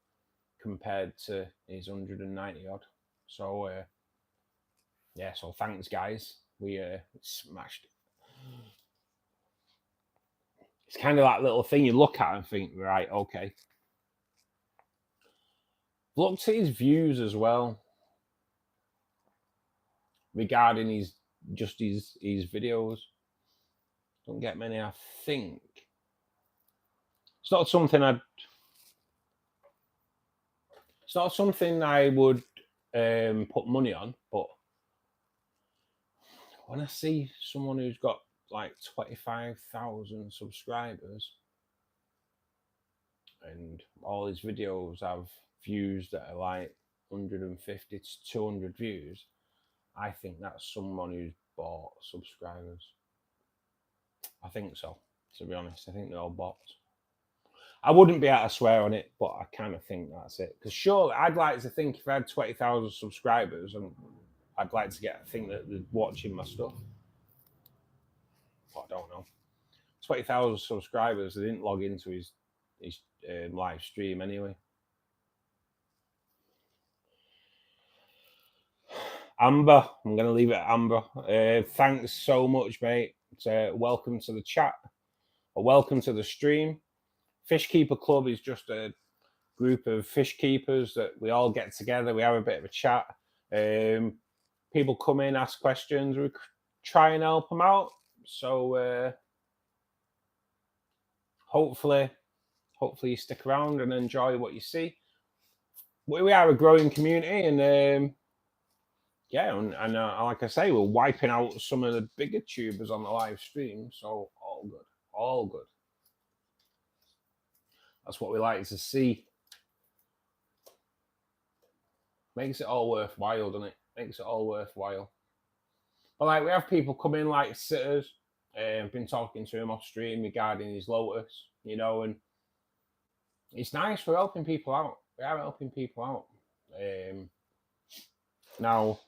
Speaker 1: compared to his 190 odd. So yeah, so thanks guys. We smashed it. It's kind of that little thing you look at and think, right, okay. Looked at his views as well regarding his videos. Don't get many, I think. It's not something I would put money on, but when I see someone who's got like 25,000 subscribers and all his videos have views that are like 150 to 200 views, I think that's someone who's bought subscribers. I think so, to be honest. I think they're all bots. I wouldn't be able to swear on it, but I kind of think that's it. Because surely I'd like to think if I had 20,000 subscribers, and I'd like to think that they're watching my stuff. But I don't know. 20,000 subscribers, they didn't log into his live stream anyway. Amber, I'm going to leave it at Amber. Thanks so much, mate. Welcome to the chat, or welcome to the stream. Fishkeeper Club is just a group of fish keepers that we all get together. We have a bit of a chat. People come in, ask questions. We try and help them out. So hopefully you stick around and enjoy what you see. We are a growing community, and yeah, and like I say, we're wiping out some of the bigger tubers on the live stream. So all good. That's what we like to see. Makes it all worthwhile, doesn't it? Makes it all worthwhile. But like, we have people come in like sitters. I've been talking to him off stream regarding his lotus, and it's nice. We're helping people out. We are helping people out. Now,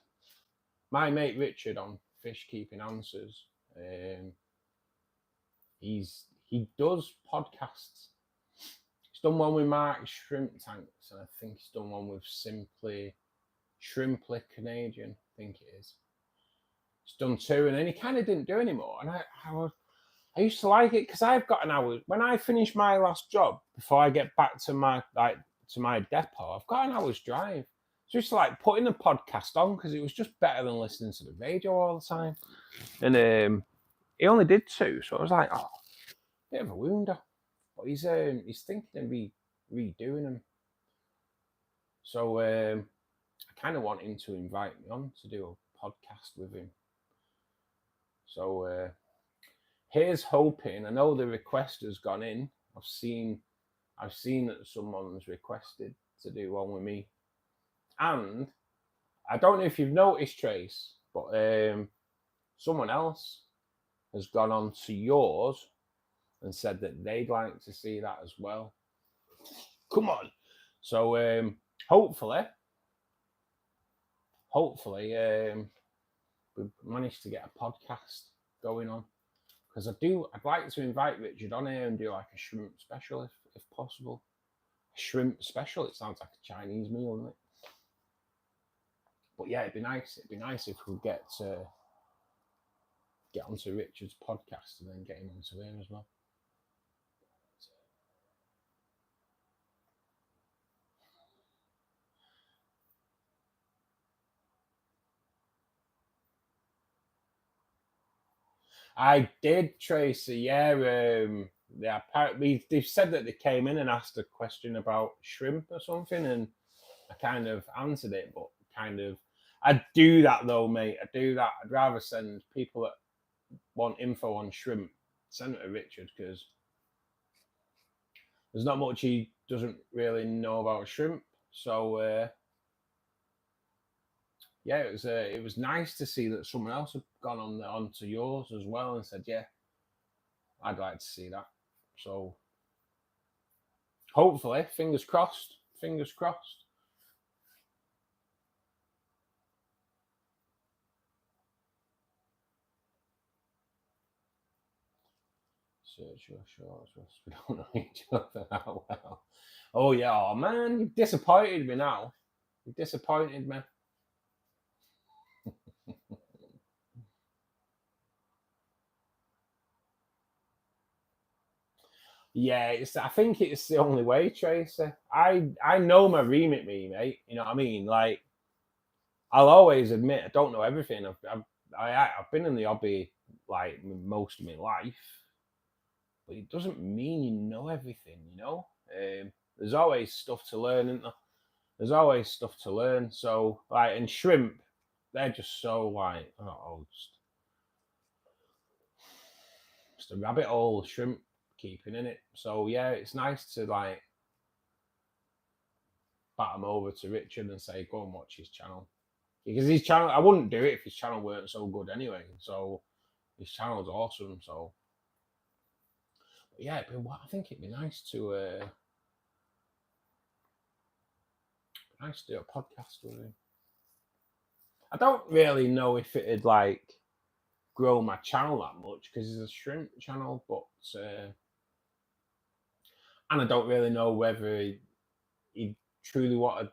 Speaker 1: my mate Richard on Fish Keeping Answers, he does podcasts. He's done one with Mark Shrimp Tanks, and I think he's done one with Shrimply Canadian, I think it is. He's done 2, and then he kind of didn't do anymore. And I used to like it because I've got an hour. When I finish my last job, before I get back to my depot, I've got an hour's drive. So it's like putting the podcast on, because it was just better than listening to the radio all the time. And he only did 2, so I was like, oh, bit of a wounder. But he's thinking of redoing them. So I kind of want him to invite me on to do a podcast with him. So here's hoping. I know the request has gone in. I've seen that someone's requested to do one with me. And I don't know if you've noticed, Trace, but someone else has gone on to yours and said that they'd like to see that as well. Come on. So hopefully we've managed to get a podcast going on, because I'd like to invite Richard on here and do like a shrimp special if possible. A shrimp special, it sounds like a Chinese meal, doesn't it? But yeah, it'd be nice if we could get onto Richard's podcast and then get him onto here as well. I did, Tracy. Yeah, they've said that they came in and asked a question about shrimp or something, and I kind of answered it, but I do that though, mate. I do that. I'd rather send people that want info on shrimp, send it to Richard, because there's not much he doesn't really know about shrimp. So yeah, it was nice to see that someone else had gone onto yours as well and said, yeah, I'd like to see that. So hopefully, fingers crossed. Search your shorts. We don't know each other that well. Oh yeah, oh man, you've disappointed me now. You've disappointed me. Yeah, I think it's the only way, Tracy. I know my remit, mate. You know what I mean? Like, I'll always admit I don't know everything. I've been in the hobby like most of my life, but it doesn't mean you know everything. You know, there's always stuff to learn, isn't there? There's always stuff to learn. So, like, and shrimp, they're just so like, oh, just a rabbit hole shrimp keeping in it. So yeah, it's nice to like bat them over to Richard and say, go and watch his channel. Because his channel, I wouldn't do it if his channel weren't so good anyway. So his channel's awesome. So but yeah, I think it'd be nice to do a podcast with him. I don't really know if it'd like grow my channel that much because it's a shrimp channel, but and I don't really know whether he'd truly want to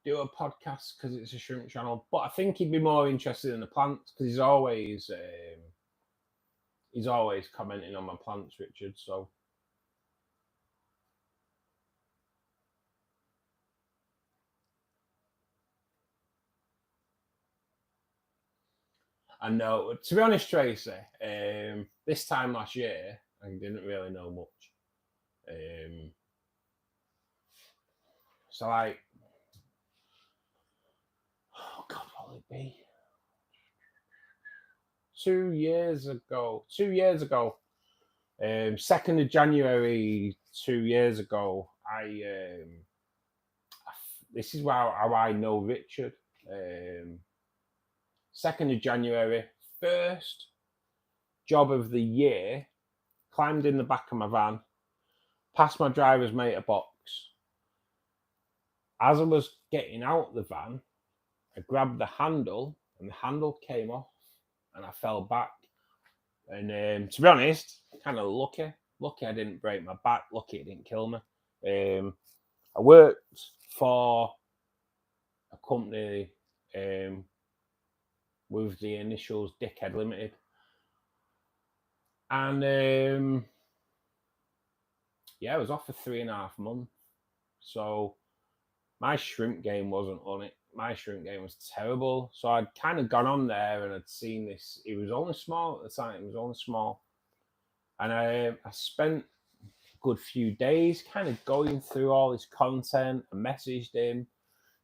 Speaker 1: do a podcast because it's a shrimp channel. But I think he'd be more interested in the plants because he's always commenting on my plants, Richard. So I know. To be honest, Tracy, this time last year I didn't really know much. So like, oh God, what will it be? 2 years ago. 2 years ago. 2nd of January 2 years ago. This is how I know Richard. 2nd of January, first job of the year. Climbed in the back of my van, passed my driver's meter box. As I was getting out the van, I grabbed the handle and the handle came off and I fell back. And to be honest, kind of lucky. Lucky I didn't break my back. Lucky it didn't kill me. I worked for a company with the initials Dickhead Limited. And yeah, I was off for 3.5 months. So my shrimp game wasn't on it. My shrimp game was terrible. So I'd kind of gone on there and I'd seen this. It was only small at the time. It was only small. And I spent a good few days kind of going through all this content. I messaged him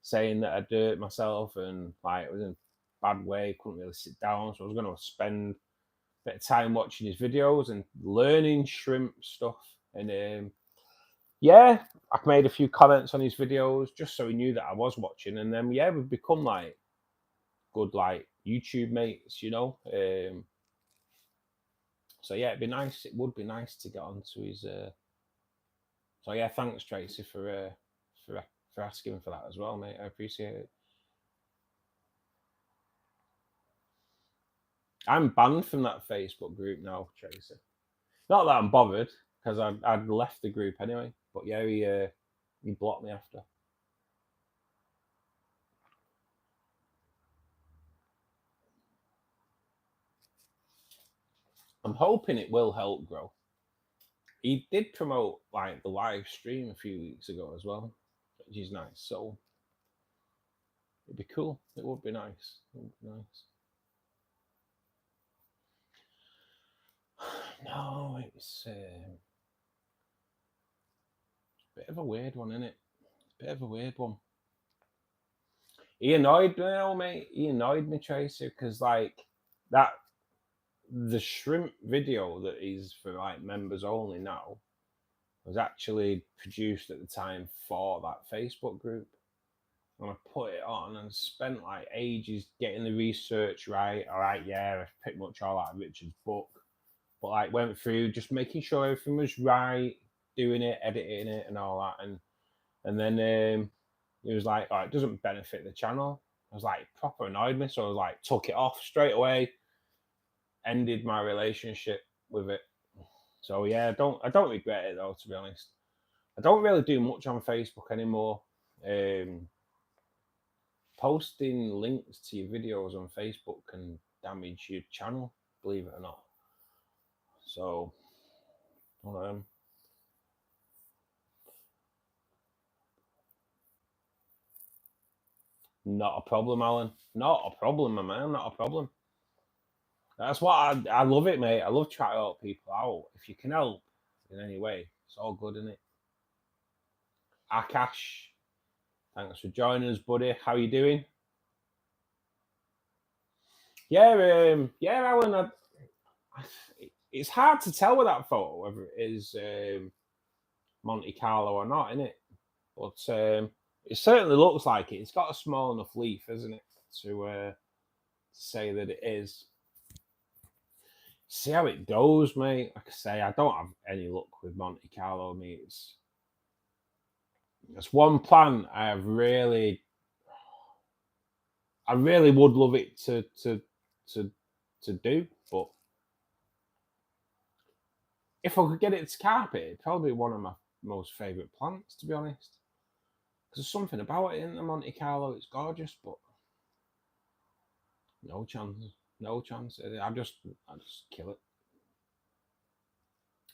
Speaker 1: saying that I'd do it myself and like it was in a bad way. Couldn't really sit down. So I was going to spend a bit of time watching his videos and learning shrimp stuff. And yeah, I made a few comments on his videos just so he knew that I was watching. And then yeah, we've become like good like YouTube mates, you know. So yeah, it'd be nice. It would be nice to get onto his. So yeah, thanks Tracy for asking for that as well, mate. I appreciate it. I'm banned from that Facebook group now, Tracy. Not that I'm bothered because I'd left the group anyway. But yeah, he blocked me after. I'm hoping it will help grow. He did promote like the live stream a few weeks ago as well, which is nice. So it'd be cool. It would be nice. It would be nice. No, it's a bit of a weird one, isn't it? Bit of a weird one. He annoyed me, mate. He annoyed me, Tracy, because like that the shrimp video that is for like members only now was actually produced at the time for that Facebook group. And I put it on and spent like ages getting the research right. All right, yeah, pretty much all out of Richard's book. But like went through just making sure everything was right, doing it, editing it, and all that. And then he was like, "Oh, it doesn't benefit the channel." I was like, proper annoyed me, so I was like, took it off straight away. Ended my relationship with it. So yeah, I don't regret it though, to be honest. I don't really do much on Facebook anymore. Posting links to your videos on Facebook can damage your channel, believe it or not. So, not a problem, Alan. Not a problem, my man. Not a problem. That's what I love it, mate. I love trying to help people out. If you can help in any way, it's all good, isn't it? Akash, thanks for joining us, buddy. How you doing? Yeah, yeah, Alan. It's hard to tell with that photo whether it is Monte Carlo or not, isn't it? But it certainly looks like it. It's got a small enough leaf, isn't it, to say that it is. See how it goes, mate. Like I say, I don't have any luck with Monte Carlo. It's one plant I really would love it to do, but if I could get it to carpet, it'd probably be one of my most favourite plants, to be honest. Because there's something about it in the Monte Carlo. It's gorgeous, but no chance. No chance. I just kill it.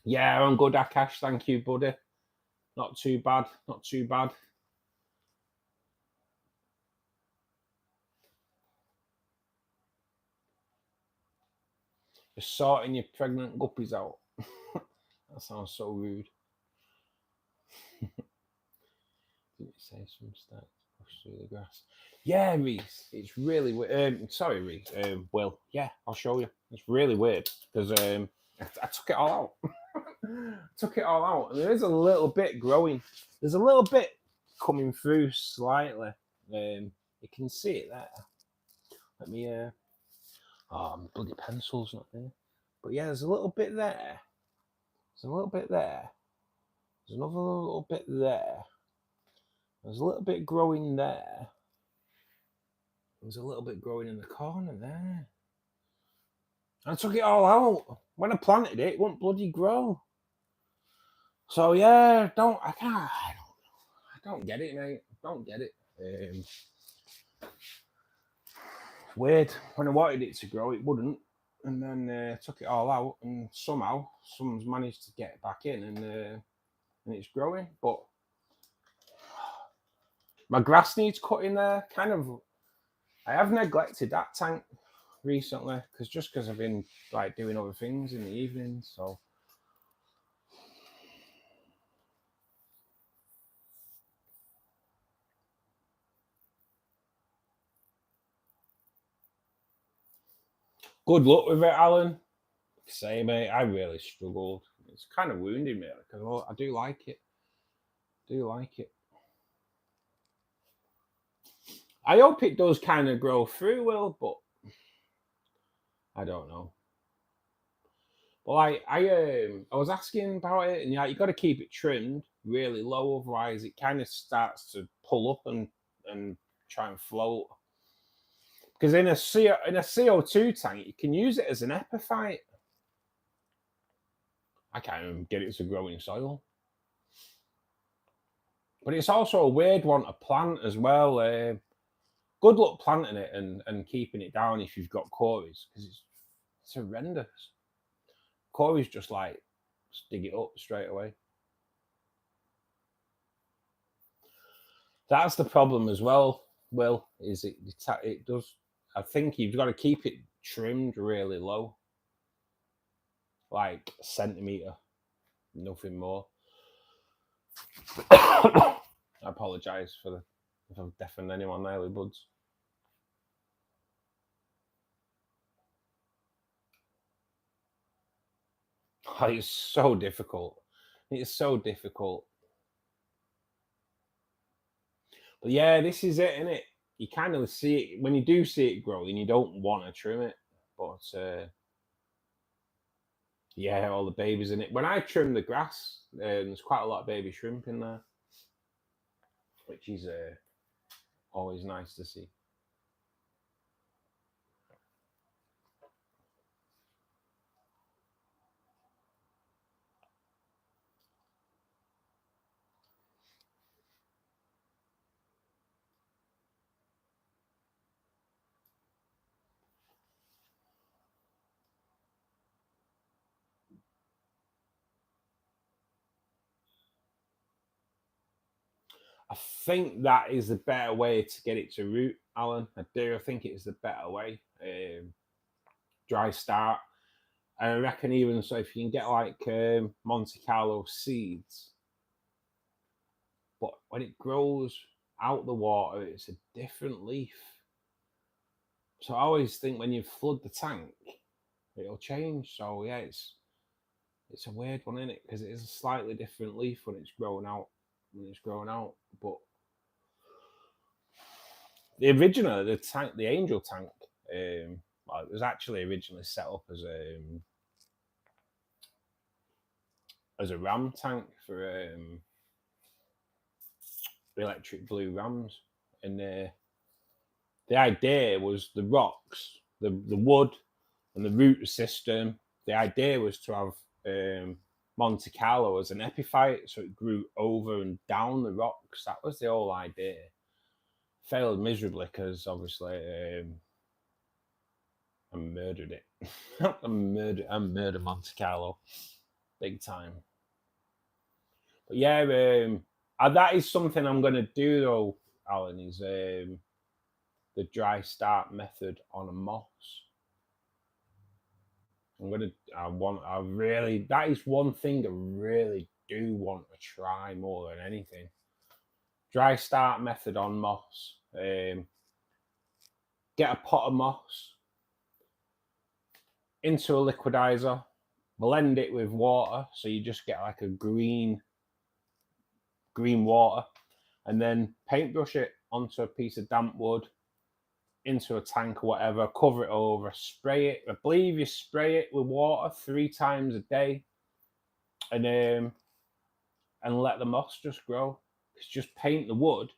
Speaker 1: Yeah, I'm good, Akash. Thank you, buddy. Not too bad. Not too bad. Just sorting your pregnant guppies out. That sounds so rude. Didn't say some stats push through the grass? Yeah, Reese. It's really weird. Sorry, Reese. Will. Yeah, I'll show you. It's really weird because I took it all out. Took it all out, and there is a little bit growing. There's a little bit coming through slightly. You can see it there. Let me. Oh, my bloody pencil's not there. But yeah, there's a little bit there. There's a little bit there. There's another little bit there. There's a little bit growing there. There's a little bit growing in the corner there. I took it all out. When I planted it, it won't bloody grow. So yeah, I don't get it, mate. Don't get it. Weird. When I wanted it to grow, it wouldn't. And then took it all out, and somehow someone's managed to get it back in, and it's growing. But my grass needs cutting there. Kind of, I have neglected that tank recently because I've been like doing other things in the evenings. So good luck with it, Alan. Say, mate, I really struggled. It's kind of wounding me because I do like it. I hope it does kind of grow through, Will, but I don't know. Well, I was asking about it, and yeah, you got to keep it trimmed really low, otherwise it kind of starts to pull up and try and float. Because in a CO2 tank, you can use it as an epiphyte. I can't even get it to grow in soil. But it's also a weird one to plant as well. Good luck planting it and keeping it down if you've got quarries, because it's horrendous. Quarries just dig it up straight away. That's the problem as well. Will, is it does? I think you've got to keep it trimmed really low, like a centimetre, nothing more. I apologise if I've deafened anyone there, buds. Oh, it's so difficult. It's so difficult. But yeah, this is it, isn't it? You kind of see it when you do see it growing. You don't want to trim it, but yeah, all the babies in it. When I trim the grass, there's quite a lot of baby shrimp in there, which is always nice to see. I think that is the better way to get it to root, Alan. I do. I think it is the better way. Dry start. And I reckon even so, if you can get like Monte Carlo seeds, but when it grows out the water, it's a different leaf. So I always think when you flood the tank, it'll change. So yeah, it's a weird one, isn't it? Because it is a slightly different leaf when it's growing out. But the original, the tank, the angel tank, well, it was actually originally set up as a ram tank for electric blue rams, and the idea was the rocks, the wood, and the root system. The idea was to have Monte Carlo as an epiphyte, so it grew over and down the rocks. That was the whole idea. Failed miserably because obviously I murdered it. I murdered Monte Carlo, big time. But yeah, that is something I'm going to do though, Alan. Is the dry start method on a moss. That is one thing I really do want to try more than anything. Dry start method on moss. Get a pot of moss into a liquidizer, blend it with water, so you just get like a green water, and then paintbrush it onto a piece of damp wood, into a tank or whatever, cover it over, spray it. I believe you spray it with water 3 times a day, and let the moss just grow. It's just paint the wood,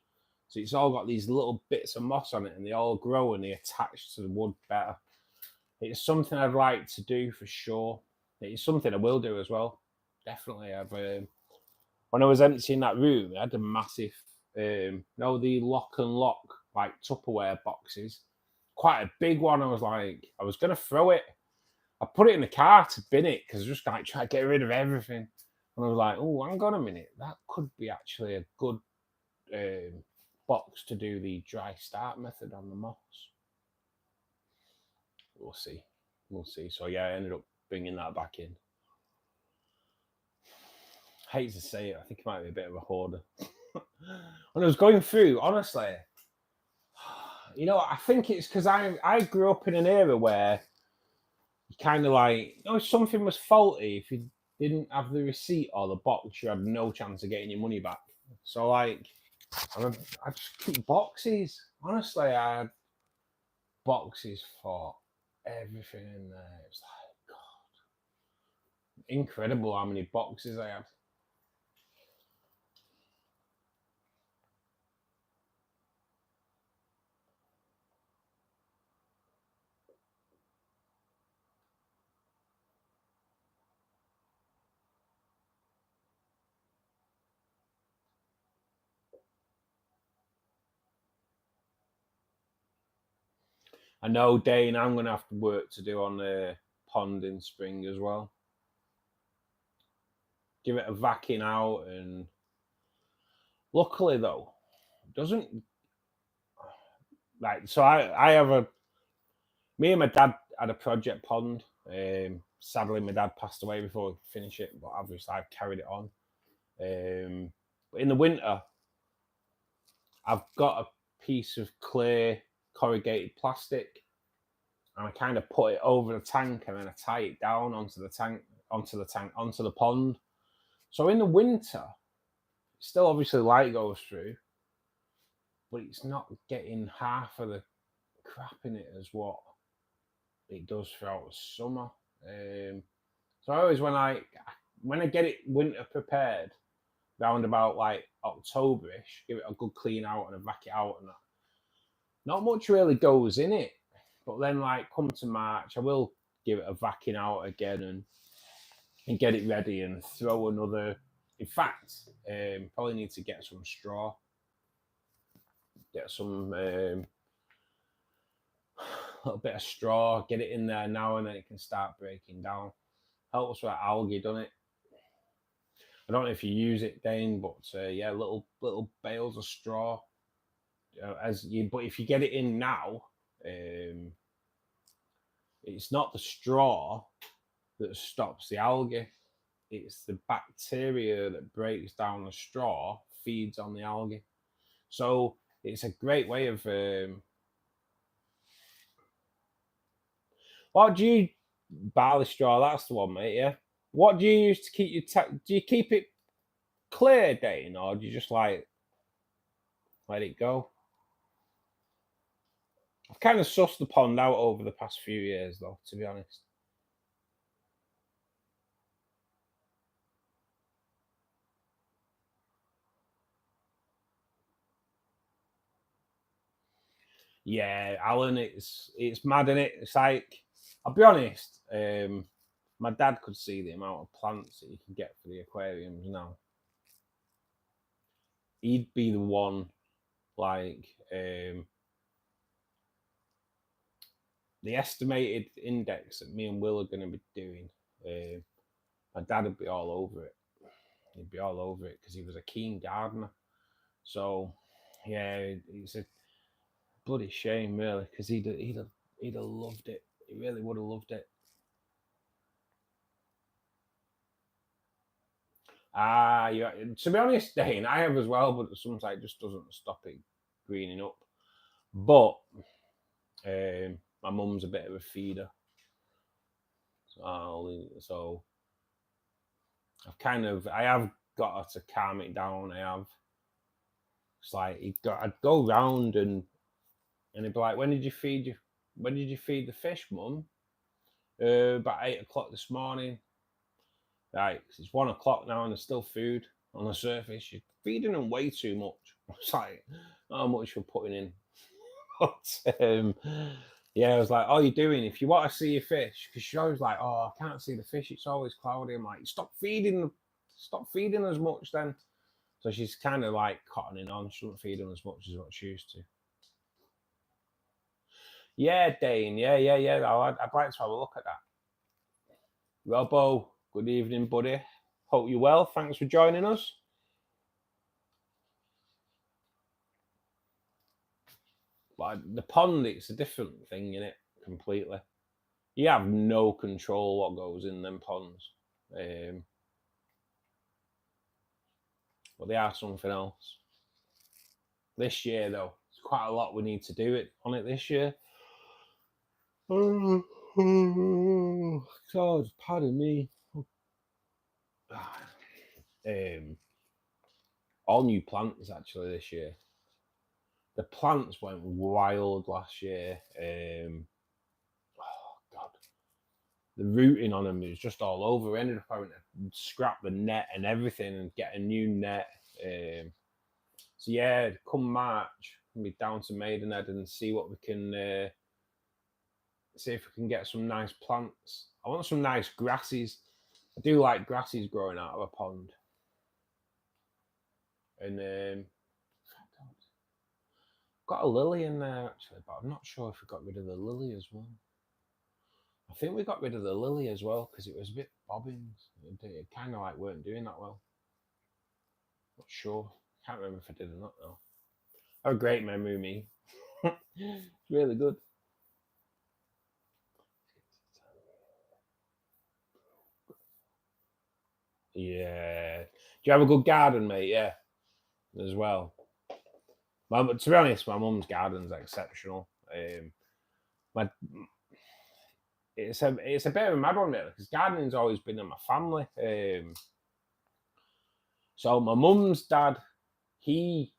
Speaker 1: so it's all got these little bits of moss on it, and they all grow and they attach to the wood better. It's something I'd like to do for sure. It's something I will do as well. Definitely. When I was emptying that room, I had a massive, the lock and lock like Tupperware boxes, quite a big one. I was going to throw it. I put it in the car to bin it because I was just like try to get rid of everything. And I was like, oh, hang on a minute, that could be actually a good box to do the dry start method on the moss. We'll see. So yeah, I ended up bringing that back in. I hate to say it, I think it might be a bit of a hoarder. When I was going through, honestly, I think it's because I grew up in an era where you kind of like, if something was faulty, if you didn't have the receipt or the box, you had no chance of getting your money back. So like, I just keep boxes. Honestly, I had boxes for everything in there. It's like, God, incredible how many boxes I had. I know, Dane, I'm going to have to work to do on the pond in spring as well. Give it a vacuum out, and luckily though, it doesn't like. So I have me and my dad had a project pond. Sadly, my dad passed away before we finished it, but obviously I've carried it on. But in the winter, I've got a piece of clear corrugated plastic, and I kind of put it over the tank, and then I tie it down onto the pond. So in the winter, still obviously light goes through, but it's not getting half of the crap in it as what it does throughout the summer. So I always when I get it winter prepared, round about like Octoberish, give it a good clean out and a vac it out, and that. Not much really goes in it. But then like come to March, I will give it a vacuum out again and get it ready and throw another. In fact, probably need to get some straw. Get some little bit of straw, get it in there now, and then it can start breaking down. Helps with algae, doesn't it? I don't know if you use it, Dane, but yeah, little bales of straw. But if you get it in now, it's not the straw that stops the algae. It's the bacteria that breaks down the straw, feeds on the algae. So it's a great way of. What do you barley straw? That's the one, mate. Yeah. What do you use to keep your? Do you keep it clear, Dane, or do you just like let it go? I've kind of sussed the pond out over the past few years, though, to be honest. Yeah, Alan, it's mad, innit? It's like, I'll be honest, my dad could see the amount of plants that you can get for the aquariums now. He'd be the one, like, the estimated index that me and Will are going to be doing. My dad would be all over it. He'd be all over it because he was a keen gardener. So, yeah, it's a bloody shame, really, because he'd have loved it. He really would have loved it. Yeah. To be honest, Dane, I have as well, but sometimes it just doesn't stop it greening up. But my mum's a bit of a feeder, so I have got her to calm it down. I have. It's like I'd go round and he'd be like, "When did you feed the fish, Mum?" About 8 o'clock this morning. Right, it's 1 o'clock now and there's still food on the surface. You're feeding them way too much. It's like how much you're putting in. But yeah, I was like, "Oh, you're doing? If you want to see your fish," because she's always like, "Oh, I can't see the fish. It's always cloudy." I'm like, "Stop feeding as much then." So she's kind of like cottoning on. She doesn't feed them as much as what she used to. Yeah, Dane. Yeah. I'd like to have a look at that. Robbo, good evening, buddy. Hope you're well. Thanks for joining us. But the pond, it's a different thing, isn't it? Completely. You have no control what goes in them ponds. But they are something else. This year, though, it's quite a lot we need to do on it this year. Oh, God, pardon me. All new plants actually this year. The plants went wild last year. Oh God, the rooting on them was just all over. We ended up having to scrap the net and everything and get a new net. So yeah, come March, we'll be down to Maidenhead and see what we can see if we can get some nice plants. I want some nice grasses. I do like grasses growing out of a pond. And got a lily in there actually, but I'm not sure if we got rid of the lily as well. I think we got rid of the lily as well because it was a bit bobbins. It kind of like weren't doing that well. Not sure. Can't remember if I did or not though. Oh, great memory, me. Really good. Yeah. Do you have a good garden, mate? Yeah, as well. To be honest, my mum's garden's exceptional. It's a bit of a mad one, really, because gardening's always been in my family. So my mum's dad, he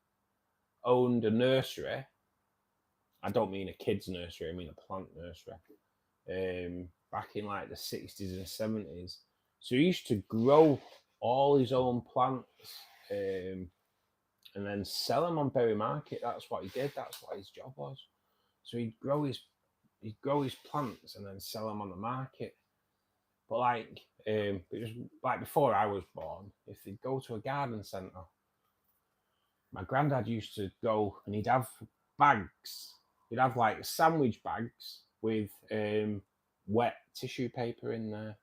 Speaker 1: owned a nursery. I don't mean a kid's nursery, I mean a plant nursery. Back in like the 60s and 70s. So he used to grow all his own plants and then sell them on Berry Market. That's what he did. That's what his job was. So he'd grow his plants and then sell them on the market. But like, it was like before I was born. If they'd go to a garden centre, my granddad used to go and he'd have bags. He'd have like sandwich bags with wet tissue paper in there.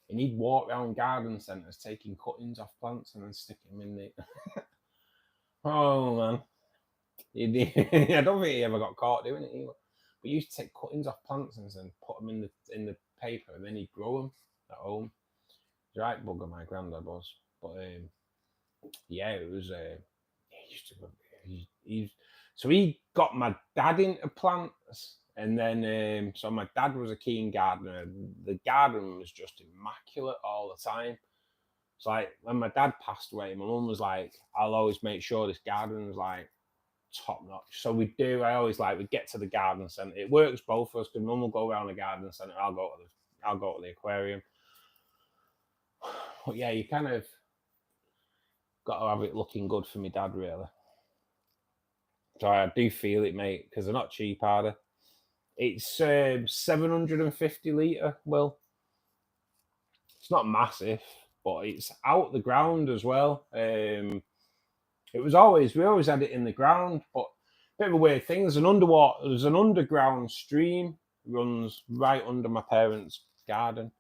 Speaker 1: And he'd walk around garden centres taking cuttings off plants and then sticking them in the. Oh man, I don't think he ever got caught doing it either. But he used to take cuttings off plants and then put them in the paper, and then he'd grow them at home. He's right bugger, my granddad was. But yeah, it was. He used to. So he got my dad into plants, and then so my dad was a keen gardener. The garden was just immaculate all the time. So like when my dad passed away, my mum was like, "I'll always make sure this garden is like top notch." So we do. I always like we get to the garden centre. It works both of us because mum will go around the garden centre. I'll go to the aquarium. But yeah, you kind of got to have it looking good for me dad, really. So I do feel it, mate, because they're not cheap, are they? It's 750 litre. Well, it's not massive, but it's out the ground as well. We always had it in the ground, but bit of a weird thing. There's an underground stream runs right under my parents' garden,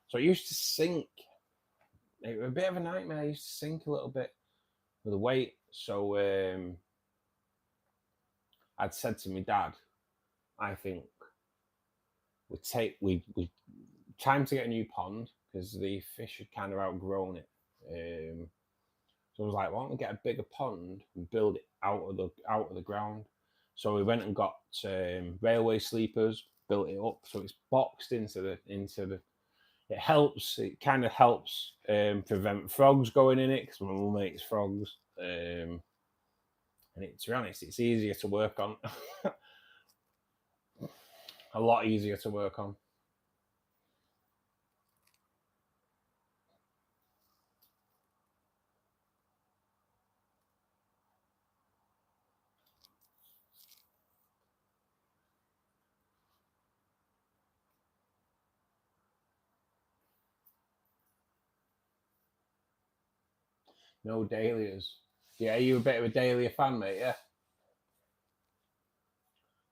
Speaker 1: so it used to sink. It was a bit of a nightmare. It used to sink a little bit with the weight. So I'd said to my dad, I think we time to get a new pond because the fish had kind of outgrown it. So I was like, why don't we get a bigger pond and build it out of the ground? So we went and got railway sleepers, built it up so it's boxed into the. It helps. It kind of helps prevent frogs going in it because my mum makes frogs. And to be honest, it's easier to work on. A lot easier to work on. No dahlias. Yeah, you a bit of a dahlia fan, mate, yeah?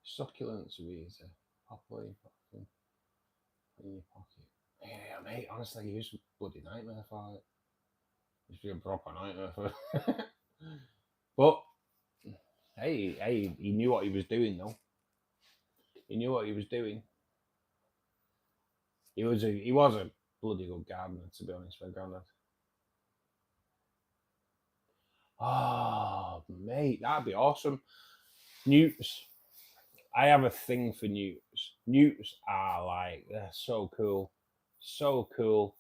Speaker 1: Succulents are easy. Properly in your pocket. Yeah, mate, honestly, it was a bloody nightmare for it. It was a proper nightmare for it. But, hey, he knew what he was doing, though. He knew what he was doing. He was a bloody good gardener, to be honest, my granddad. Oh, mate, that'd be awesome. Newts. I have a thing for newts. Newts are like, they're so cool. So cool.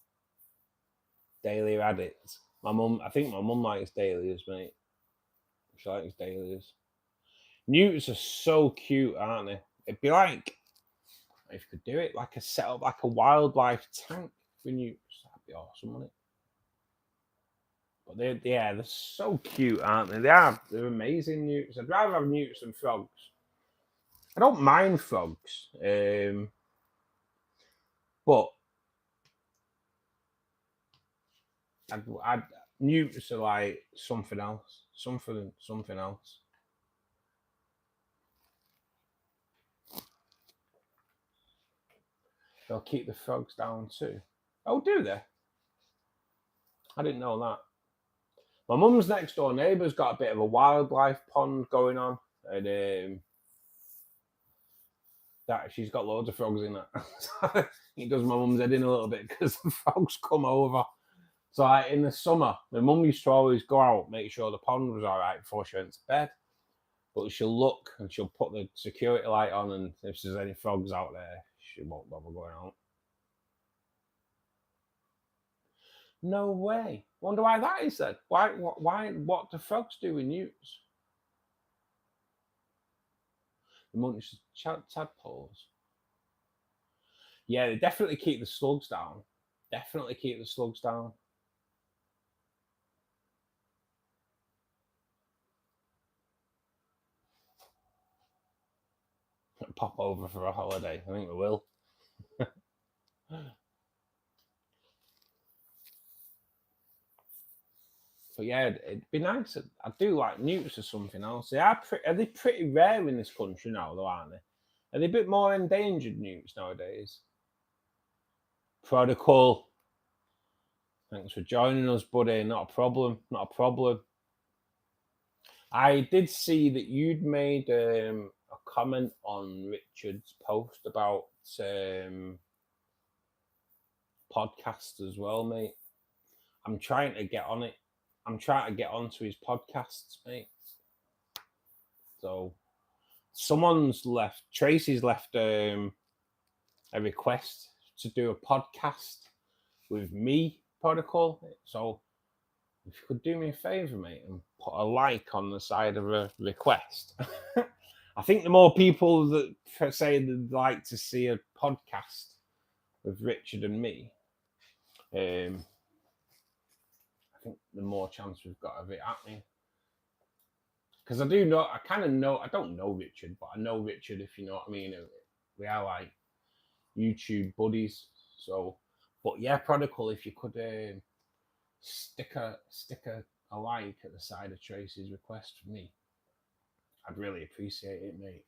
Speaker 1: Dahlia addicts. I think my mum likes dahlias, mate. She likes dahlias. Newts are so cute, aren't they? It'd be like, if you could do it, like set up like a wildlife tank for newts. That'd be awesome, wouldn't it? But they're so cute, aren't they? They're amazing newts. I'd rather have newts than frogs. I don't mind frogs, but I'd newts are like something else, something else. They'll keep the frogs down too. Oh, do they? I didn't know that. My mum's next door neighbour's got a bit of a wildlife pond going on, and that she's got loads of frogs in that. It does my mum's head in a little bit because the frogs come over. So like, in the summer, my mum used to always go out, make sure the pond was all right before she went to bed. But she'll look and she'll put the security light on, and if there's any frogs out there, she won't bother going out. No way. Wonder why that is then. Why? What do frogs do with newts? The monkeys, tadpoles. Yeah, they definitely keep the slugs down. Definitely keep the slugs down. Pop over for a holiday. I think we will. But yeah, it'd be nice. I do like newts or something else. Are they pretty rare in this country now, though, aren't they? Are they a bit more endangered newts nowadays? Protocol. Thanks for joining us, buddy. Not a problem. Not a problem. I did see that you'd made a comment on Richard's post about podcasts as well, mate. I'm trying to get on it. I'm trying to get onto his podcasts, mate. So Tracy's left a request to do a podcast with me, Protocol. So if you could do me a favour, mate, and put a like on the side of a request. I think the more people that say they'd like to see a podcast with Richard and me, I think the more chance we've got of it happening. Because I don't know Richard, but I know Richard, if you know what I mean. We are like YouTube buddies. So, but yeah, Prodigal, if you could stick a like at the side of Tracy's request for me, I'd really appreciate it, mate.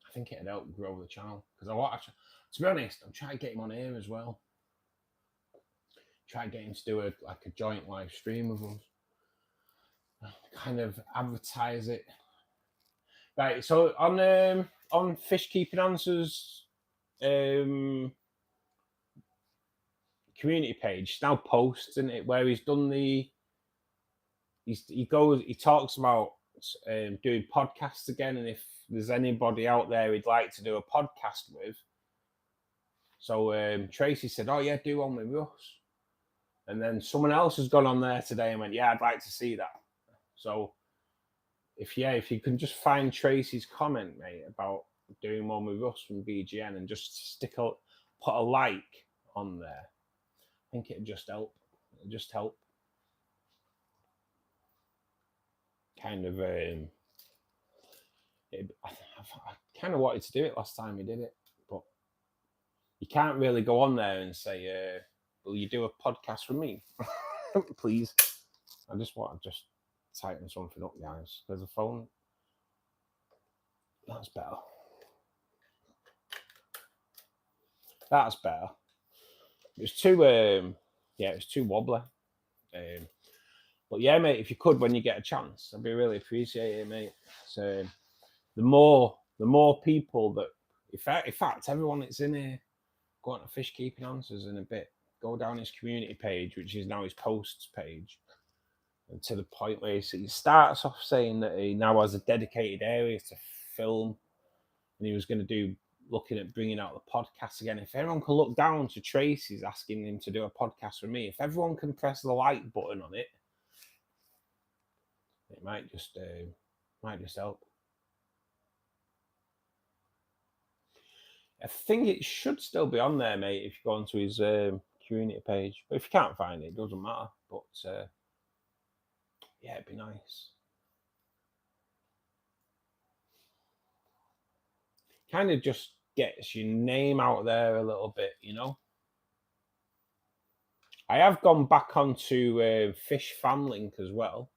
Speaker 1: I think it'd help grow the channel. Because to be honest, I'm trying to get him on here as well. Try to get him to do a joint live stream with us. Kind of advertise it. Right, so on Fish Keeping Answers community page, now posts, isn't it, where he's done he talks about doing podcasts again, and if there's anybody out there he'd like to do a podcast with. So Tracy said, oh yeah, do one with Russ. And then someone else has gone on there today and went, yeah, I'd like to see that. So if you can just find Tracy's comment, mate, about doing one with Russ from BGN and just put a like on there, I think it'd just help. It'd just help. Kind of, I kind of wanted to do it last time we did it, but you can't really go on there and say, will you do a podcast with me? Please. I just want to tighten something up, guys. There's a phone. That's better. That's better. It was too wobbly. But yeah, mate, if you could, when you get a chance, I'd be really appreciated, mate. So the more people that, in fact, everyone that's in here, go on to Fish Keeping Answers in a bit. Go down his community page, which is now his posts page, and to the point where he starts off saying that he now has a dedicated area to film, and he was going to do looking at bringing out the podcast again. If everyone can look down to Tracy's asking him to do a podcast with me, if everyone can press the like button on it, it might just help. I think it should still be on there, mate, if you go onto his community page. But if you can't find it, it doesn't matter. But yeah, it'd be nice. Kind of just gets your name out there a little bit, you know. I have gone back onto Fish Fan Link as well.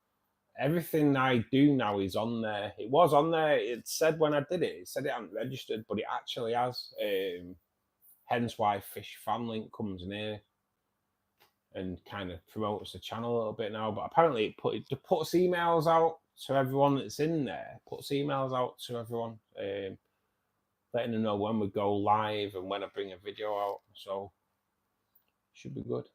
Speaker 1: Everything I do now is on there. It was on there. It said when I did it, it said it hadn't registered, but it actually has. Hence why Fish Fan Link comes in here and kind of promotes the channel a little bit now. But apparently it puts emails out to everyone that's in there. Puts emails out to everyone, letting them know when we go live and when I bring a video out. So should be good.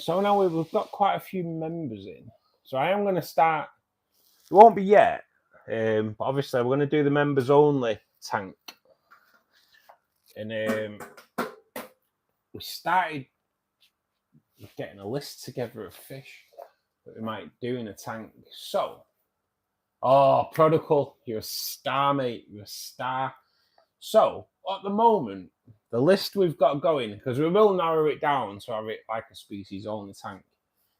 Speaker 1: So now we've got quite a few members in. So I am going to start. It won't be yet, but obviously we're going to do the members only tank. And we started getting a list together of fish that we might do in a tank. So, Protocol, you're a star, mate. You're a star. So, at the moment, the list we've got going, because we will narrow it down to have it like a species only tank.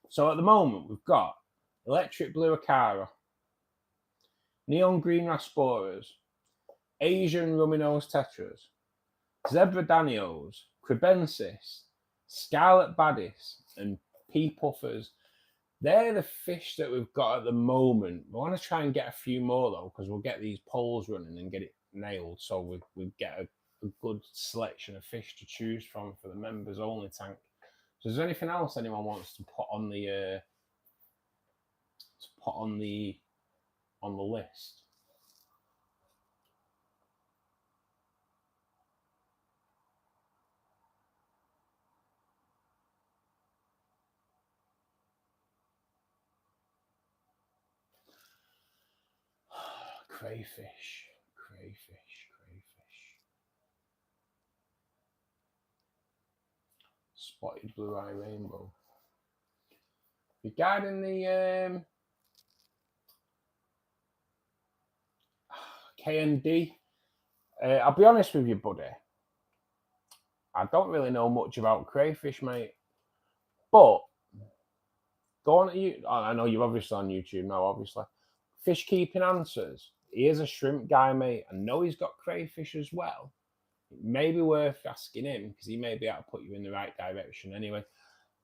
Speaker 1: So, at the moment, we've got electric blue acara, neon green rasporas, Asian rummy nose tetras, zebra danios, crebensis, scarlet baddis, and pea puffers. They're the fish that we've got at the moment. We want to try and get a few more though, because we'll get these polls running and get it nailed. So we get a good selection of fish to choose from for the members only tank. So is there anything else anyone wants to put on the list? Crayfish. Spotted blue eye rainbow. Regarding the KND, I'll be honest with you, buddy. I don't really know much about crayfish, mate. But go on to you. I know you're obviously on YouTube now, obviously. Fish Keeping Answers. He is a shrimp guy, mate. I know he's got crayfish as well. It may be worth asking him because he may be able to put you in the right direction anyway.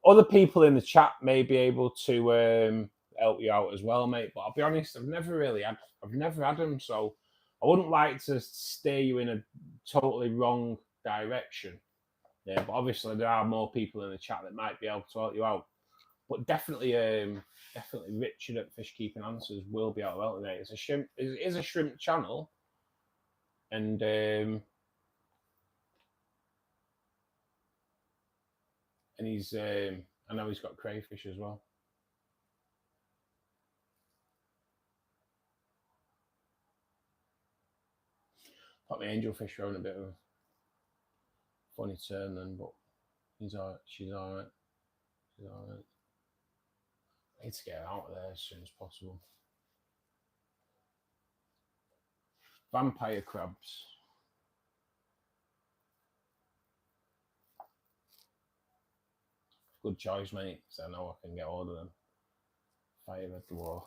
Speaker 1: Other people in the chat may be able to help you out as well, mate. But I'll be honest, I've never had them, so I wouldn't like to steer you in a totally wrong direction. Yeah, but obviously there are more people in the chat that might be able to help you out. But definitely Richard at Fish Keeping Answers will be able to help you, mate. It's a shrimp. It is a shrimp channel, and he's I know he's got crayfish as well. Got my angelfish on a bit of a funny turn then, but he's all right. She's all right. She's all right. I need to get her out of there as soon as possible. Vampire crabs. Good choice, mate. So I know I can get hold of them. Fire red dwarfs.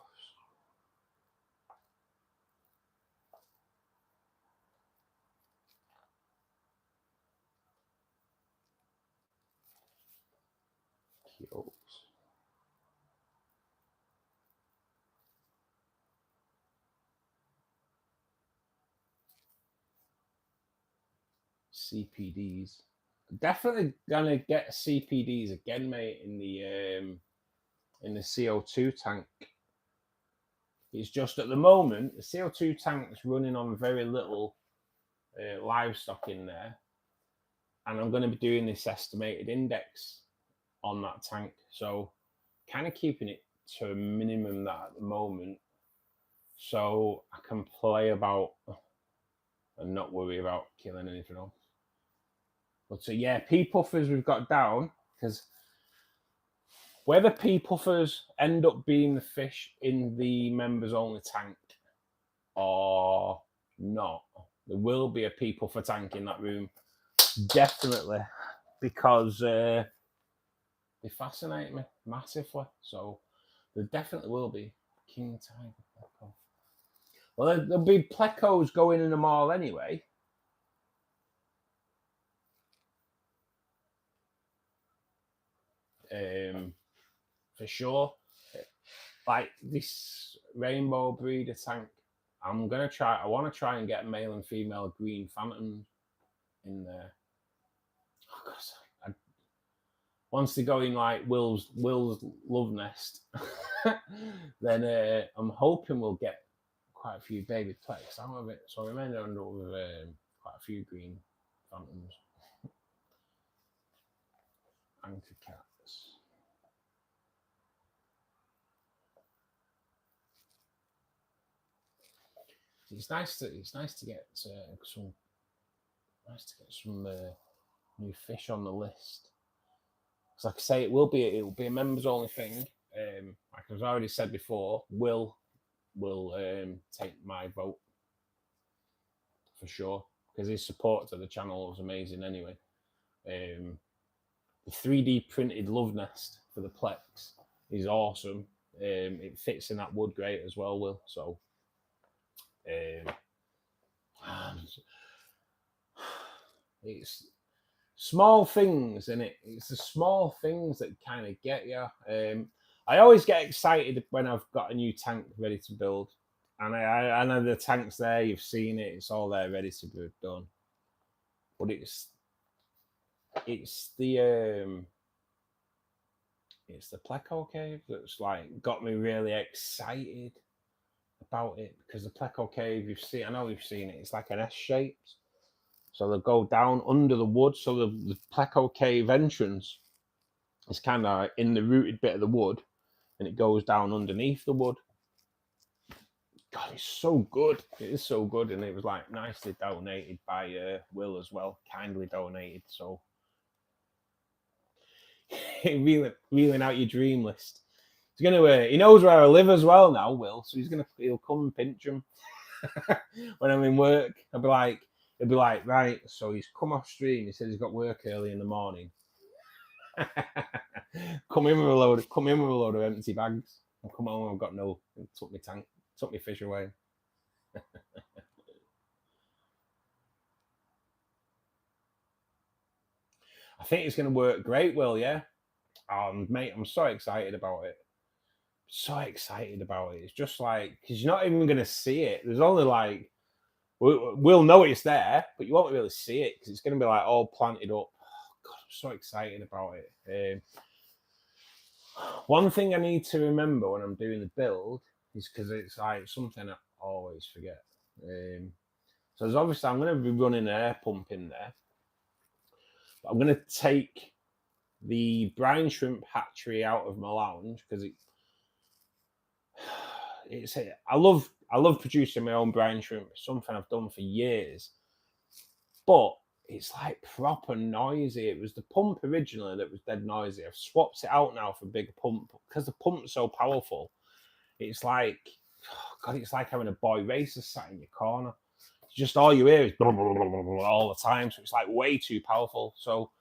Speaker 1: Cute. CPDs. Definitely gonna get CPDs again, mate, in the CO2 tank. It's just at the moment the CO2 tank is running on very little livestock in there, and I'm going to be doing this estimated index on that tank, so kind of keeping it to a minimum that at the moment, so I can play about and not worry about killing anything else. But so yeah, pea puffers we've got down, because whether pea puffers end up being the fish in the members only tank or not, there will be a pea puffer tank in that room, definitely, because they fascinate me massively. So there definitely will be king tiger pleco. Well, there'll be plecos going in them all anyway. For sure. Like this rainbow breeder tank, I want to try and get male and female green phantoms in there. Oh, God, once they go in like Will's love nest, then I'm hoping we'll get quite a few baby plecs out of it. So we may end up with quite a few green phantoms. Anchor cats. It's nice to get some new fish on the list. Because like I say, it will be a members only thing. Like I've already said before, Will take my vote for sure, because his support to the channel was amazing anyway. The 3D printed love nest for the Plex is awesome. It fits in that wood great as well, Will. So It's small things, and it's the small things that kind of get you. I always get excited when I've got a new tank ready to build, and I know the tank's there. You've seen it; it's all there, ready to be done. But it's the pleco cave that's like got me really excited about it, because the pleco cave, I know you've seen it. It's like an S shaped. So they go down under the wood. So the pleco cave entrance is kind of in the rooted bit of the wood, and it goes down underneath the wood. God, it's so good. It is so good, and it was like nicely donated by Will as well. Kindly donated. So reeling out your dream list. He's gonna. He knows where I live as well now, Will. So he'll come and pinch him when I'm in work. He'll be like, right. So he's come off stream. He says he's got work early in the morning. Come in with a load of empty bags. I'll come home. I've got no. Took my tank. Took my fish away. I think it's going to work great, Will. Yeah, mate, I'm so excited about it. So excited about it. It's just like, because you're not even going to see it. There's only like, we'll know it's there, but you won't really see it because it's going to be like all planted up. Oh, God, I'm so excited about it. One thing I need to remember when I'm doing the build is, because it's like something I always forget. So there's obviously, I'm going to be running an air pump in there. But I'm going to take the brine shrimp hatchery out of my lounge because I love producing my own brine shrimp. It's something I've done for years, but it's like proper noisy. It was the pump originally that was dead noisy. I've swapped it out now for a bigger pump because the pump's so powerful. It's like, oh God, it's like having a boy racer sat in your corner. It's just all you hear is blah, blah, blah, blah, blah, all the time. So it's like way too powerful. So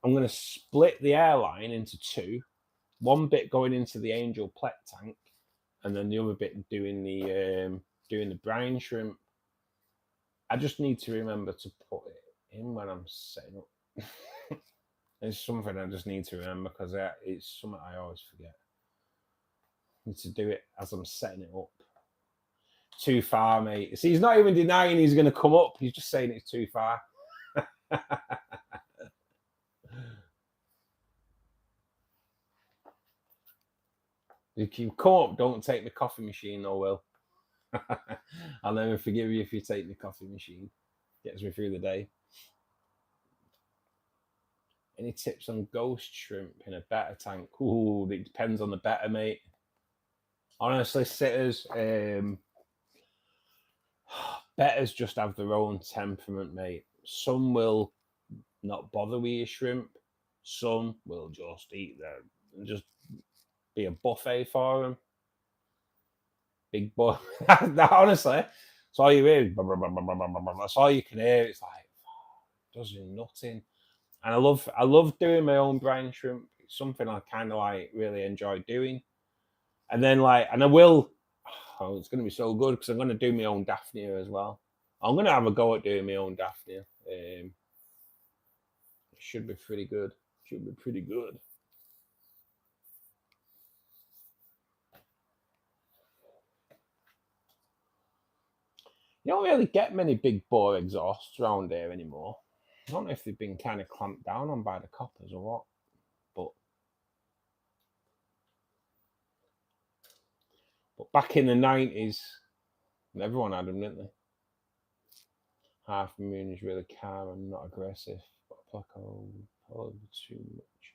Speaker 1: I'm going to split the airline into two. One bit going into the angel plet tank, and then the other bit doing the brine shrimp. I just need to remember to put it in when I'm setting up. It's something I just need to remember because it's something I always forget. I need to do it as I'm setting it up. Too far, mate. See, he's not even denying he's going to come up. He's just saying it's too far. If you come up, don't take the coffee machine, though, Will. I'll never forgive you if you take the coffee machine. Gets me through the day. Any tips on ghost shrimp in a betta tank? Ooh, it depends on the betta, mate. Honestly, sitters, bettas just have their own temperament, mate. Some will not bother with your shrimp. Some will just eat them and just be a buffet for them. Big boy. Honestly, that's all you hear. That's all you can hear. It's like, does nothing. And I love doing my own brine shrimp. It's something I kind of like really enjoy doing. And then and I will. Oh, it's going to be so good because I'm going to do my own daphnia as well. I'm going to have a go at doing my own daphnia. It should be pretty good. Should be pretty good. You don't really get many big bore exhausts around here anymore. I don't know if they've been kind of clamped down on by the coppers or what, but back in the 90s, everyone had them, didn't they? Half Moon is really calm and not aggressive, but Pleco probably too much.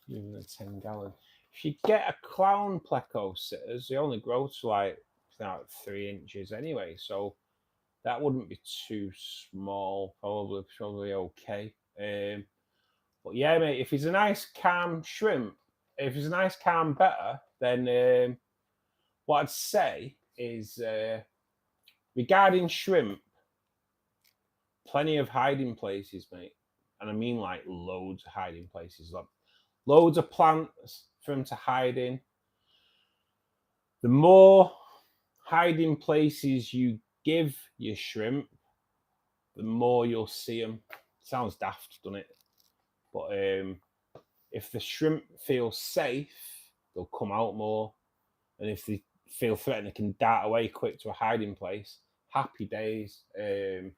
Speaker 1: Even a 10-gallon. If you get a clown Pleco sitters, they only grow to like 3 inches anyway, so that wouldn't be too small. Probably okay. But yeah, mate, if he's a nice calm shrimp, if he's a nice calm betta, then what I'd say is regarding shrimp, plenty of hiding places, mate. And I mean like loads of hiding places, like loads of plants for them to hide in. The more hiding places you give your shrimp, the more you'll see them. Sounds daft, doesn't it? But if the shrimp feel safe, they'll come out more. And if they feel threatened, they can dart away quick to a hiding place. Happy days. A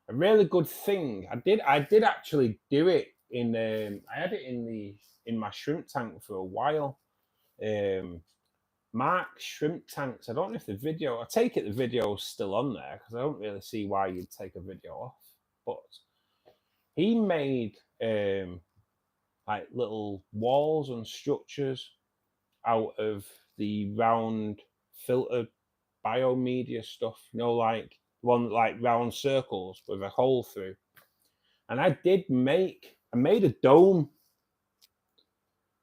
Speaker 1: really good thing. I did actually do it in. I had it in my shrimp tank for a while. Mark's shrimp tanks. I don't know if the video. I take it the video's still on there because I don't really see why you'd take a video off. But he made like little walls and structures out of the round filtered biomedia stuff, you know, like one like round circles with a hole through. And I made a dome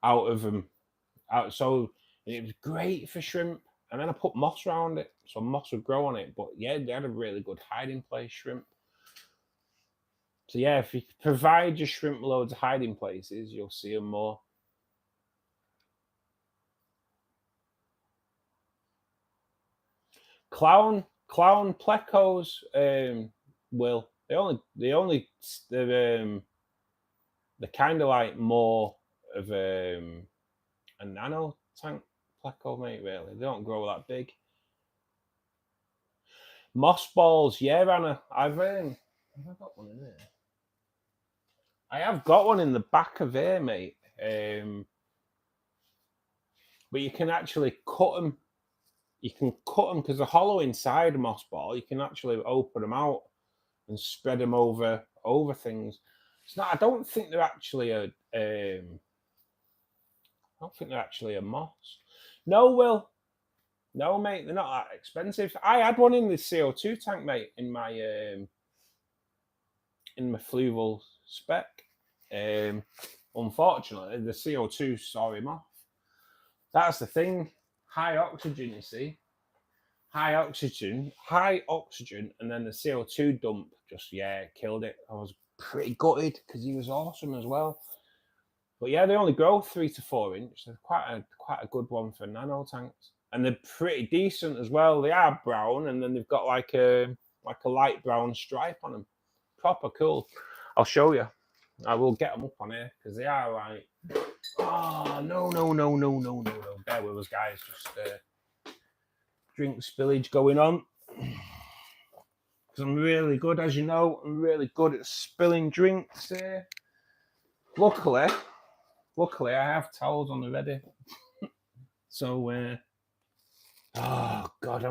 Speaker 1: out of them. So it was great for shrimp. And then I put moss around it, so moss would grow on it. But yeah, they had a really good hiding place, shrimp. So yeah, if you provide your shrimp loads of hiding places, you'll see them more. Clown plecos will they're kind of like more of a nano tank pleco, mate. Really, they don't grow that big. Moss balls, yeah, Anna. Have I got one in there? I have got one in the back of here, mate. But you can actually cut them. You can cut them because they're hollow inside a moss ball. You can actually open them out and spread them over things. It's not. I don't think they're actually a. I don't think they're actually a moss. No, Will. No, mate. They're not that expensive. I had one in the CO2 tank, mate, in my fluval spec. Unfortunately, the CO2 saw him off. That's the thing. High oxygen, you see. High oxygen, and then the CO2 dump just killed it. I was pretty gutted because he was awesome as well. But yeah, they only grow 3 to 4 inch. They're quite a good one for nano tanks, and they're pretty decent as well. They are brown, and then they've got like a light brown stripe on them. Proper cool. I'll show you. I will get them up on here because they are like. Oh no! Bear with us, guys. Just drink spillage going on. Because I'm really good, as you know, I'm really good at spilling drinks here. Luckily, I have towels on the ready. So, oh God,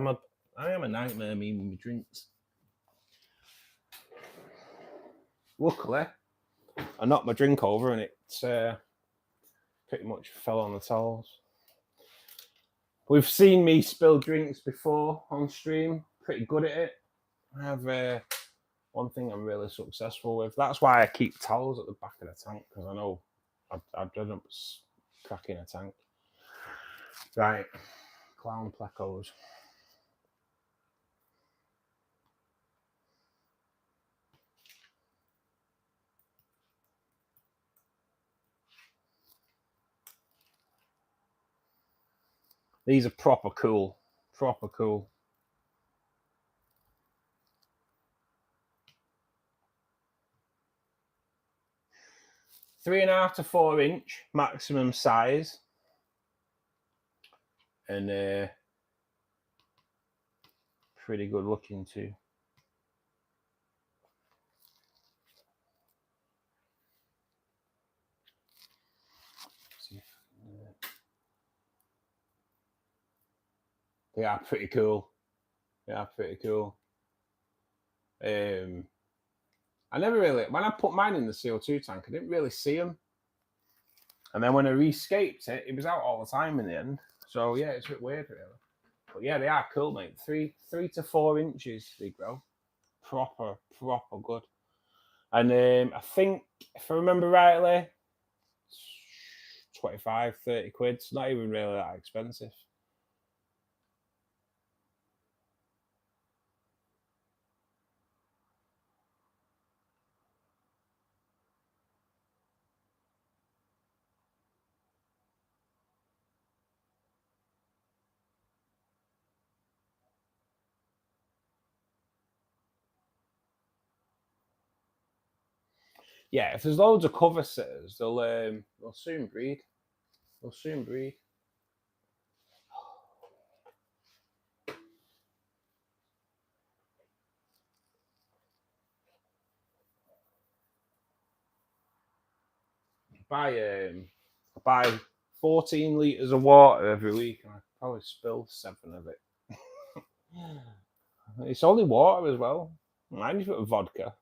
Speaker 1: I am a nightmare, me with my drinks. Luckily, I knocked my drink over and it pretty much fell on the towels. We've seen me spill drinks before on stream. Pretty good at it. I have one thing I'm really successful with. That's why I keep towels at the back of the tank, because I know I've done up cracking a tank. Right, clown plecos. These are proper cool. 3.5 to 4 inch maximum size, and pretty good looking too. They are pretty cool. I never really, when I put mine in the CO2 tank, I didn't really see them. And then when I rescaped it, it was out all the time in the end. So yeah, it's a bit weird, really. But yeah, they are cool, mate. 3 to 4 inches they grow. Proper good. And I think, if I remember rightly, 25, 30 quid. It's not even really that expensive. Yeah, if there's loads of cover sitters, they'll soon breed. They'll soon breed. I buy 14 litres of water every week, and I probably spill 7 of it. It's only water as well. Mind if it was vodka.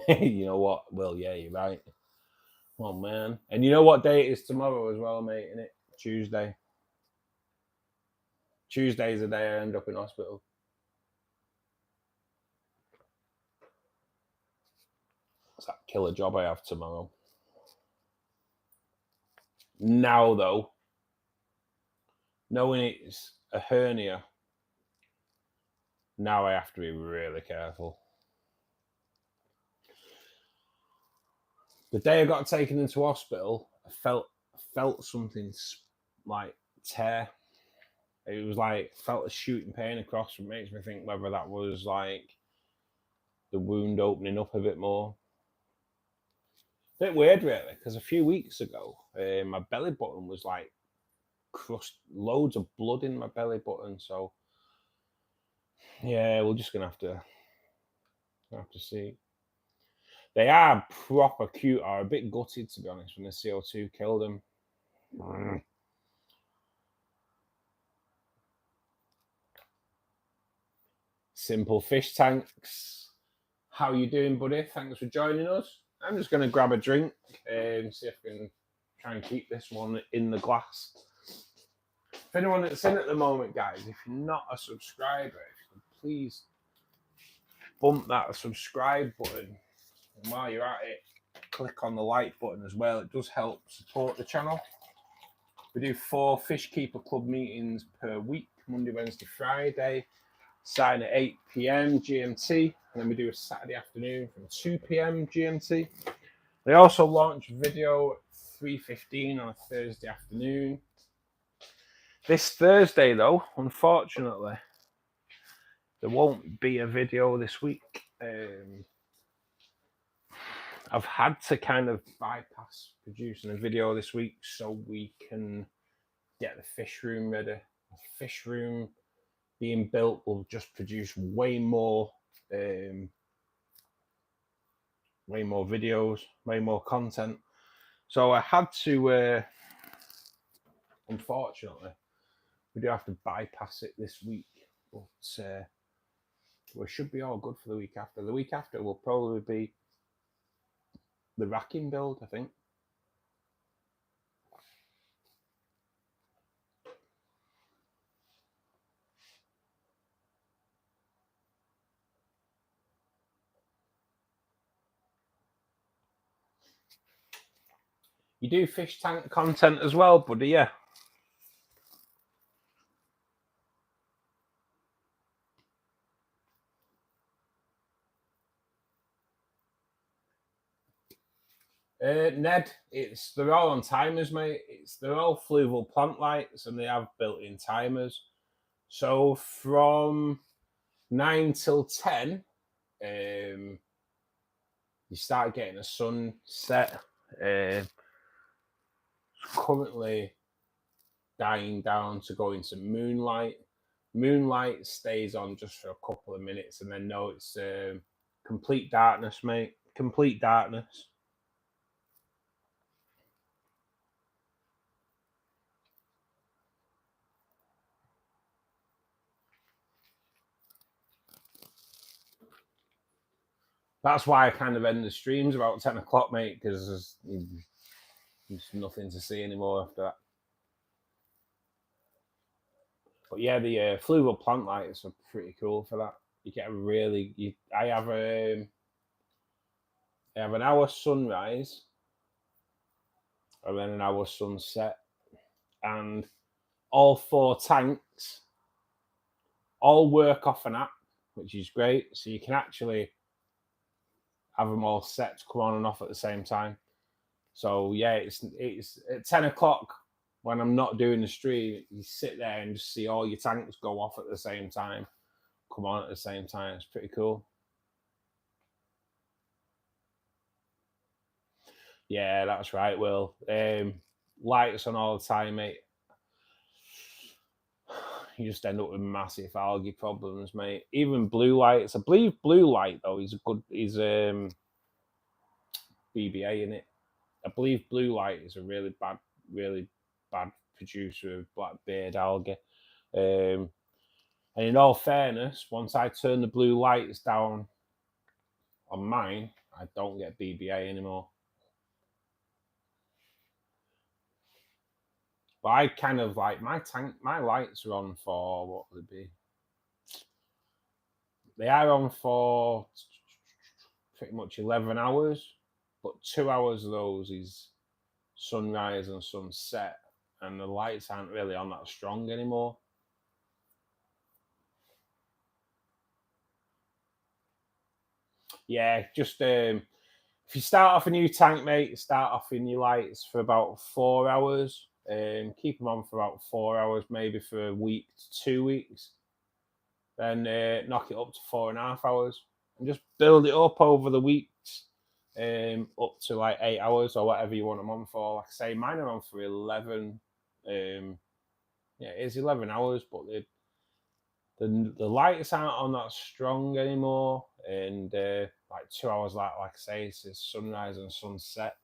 Speaker 1: You know what? Well, yeah, you're right. Oh, man. And you know what day it is tomorrow as well, mate, isn't it? Tuesday. Tuesday is the day I end up in hospital. It's that killer job I have tomorrow. Now, though, knowing it's a hernia, now I have to be really careful. The day I got taken into hospital, I felt something like tear. It was like felt a shooting pain across. It makes me think whether that was like the wound opening up a bit more. A bit weird, really, because a few weeks ago, my belly button was like crushed, loads of blood in my belly button. So yeah, we're just gonna have to see. They are proper cute. Are a bit gutted, to be honest, when the CO2 killed them. Simple Fish Tanks. How you doing, buddy? Thanks for joining us. I'm just going to grab a drink and see if I can try and keep this one in the glass. If anyone that's in at the moment, guys, if you're not a subscriber, if you could please bump that subscribe button. And while you're at it, click on the like button as well. It does help support the channel. We do 4 Fishkeeper Club meetings per week, Monday, Wednesday, Friday. Starting at 8 p.m. GMT, and then we do a Saturday afternoon from 2 p.m. GMT. They also launch video at 3:15 on a Thursday afternoon. This Thursday, though, unfortunately, there won't be a video this week. I've had to kind of bypass producing a video this week so we can get the fish room ready. The fish room being built will just produce way more videos, way more content. So I had to, unfortunately, we do have to bypass it this week, but we should be all good for the week after. The week after will probably be the racking build, I think. You do fish tank content as well, buddy, yeah? Ned, they're all on timers, mate. They're all fluval plant lights, and they have built-in timers. So from 9 till 10, you start getting a sunset. It's currently dying down to go into moonlight. Moonlight stays on just for a couple of minutes, and then no, it's complete darkness, mate. Complete darkness. That's why I kind of end the streams about 10 o'clock, mate, because there's nothing to see anymore after that. But yeah, the fluval plant lights are pretty cool for that. You get a really, I have an hour sunrise and then an hour sunset, and all 4 tanks all work off an app, which is great. So you can actually have them all set to come on and off at the same time. So yeah, it's at 10 o'clock when I'm not doing the stream, you sit there and just see all your tanks go off at the same time, come on at the same time. It's pretty cool. Yeah, that's right, Will. Lights on all the time, mate. You just end up with massive algae problems, mate. Even blue lights. I believe blue light though is a good BBA in it. I believe blue light is a really bad producer of black beard algae. And in all fairness, once I turn the blue lights down on mine, I don't get BBA anymore. But I kind of like my lights are on for what would it be? They are on for pretty much 11 hours, but 2 hours of those is sunrise and sunset, and the lights aren't really on that strong anymore. Yeah, just if you start off a new tank, mate, start off in your lights for about 4 hours. Keep them on for about 4 hours, maybe for a week to 2 weeks. Then knock it up to 4.5 hours, and just build it up over the weeks, up to like 8 hours or whatever you want them on for. Like I say, mine are on for 11. Yeah, it's 11 hours, but the lights aren't on that strong anymore, and like 2 hours like I say, it's sunrise and sunset.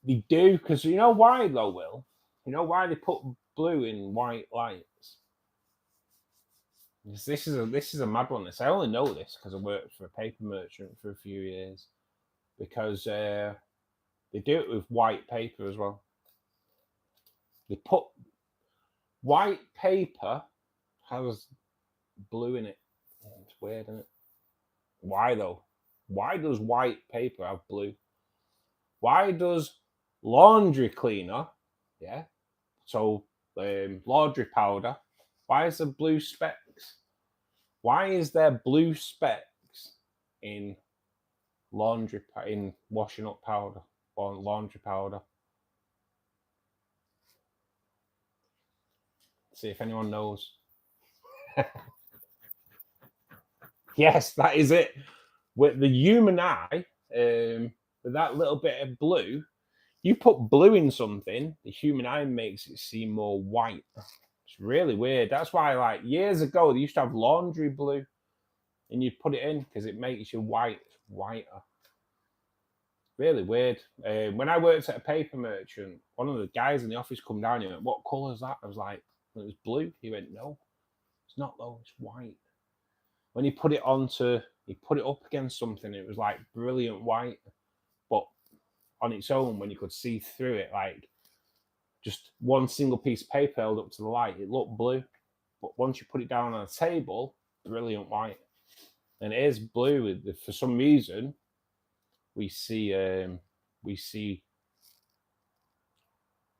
Speaker 1: They do, because you know why though, Will? You know why they put blue in white lights? This is a mad one. This I only know this because I worked for a paper merchant for a few years, because they do it with white paper as well. They put white paper has blue in it. It's weird, isn't it? Why though? Why does white paper have blue? Why does laundry cleaner, yeah, so laundry powder, why is there blue specks? Why is there blue specks in washing up powder or laundry powder? See if anyone knows. Yes, that is it. With the human eye, with that little bit of blue, you put blue in something, the human eye makes it seem more white. It's really weird. That's why, like, years ago, they used to have laundry blue, and you'd put it in because it makes your white whiter. Really weird. When I worked at a paper merchant, one of the guys in the office come down and went, "What colour is that?" I was like, "It was blue." He went, "No, it's not though. It's white." When he put it up against something, it was like brilliant white, but on its own, when you could see through it, like just one single piece of paper held up to the light, it looked blue. But once you put it down on a table, brilliant white. And it is blue. For some reason, we see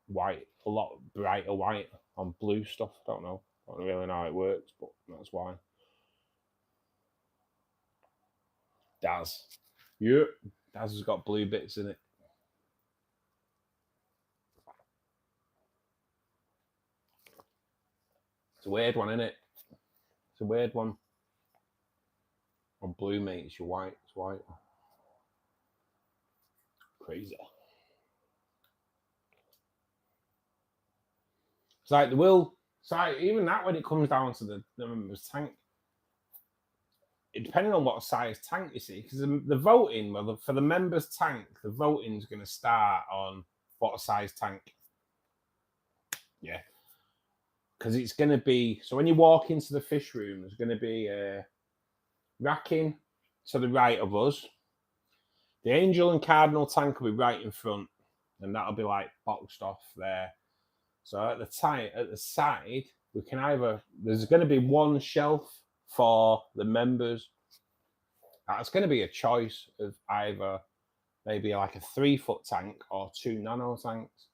Speaker 1: white, a lot brighter white on blue stuff. I don't really know how it works, but that's why. Daz. Yep. Daz has got blue bits in it. It's a weird one, isn't it? It's a weird one. On blue, mate, it's your white. It's white. Crazy. It's like even that when it comes down to the members' tank, depending on what size tank you see, because the voting, for the members' tank, the voting is going to start on what size tank. Yeah. Because it's going to be, so when you walk into the fish room, there's going to be a racking to the right of us. The angel and cardinal tank will be right in front, and that'll be like boxed off there. So at the side, we can there's going to be one shelf for the members. That's going to be a choice of either maybe like a 3-foot tank or 2 nano tanks.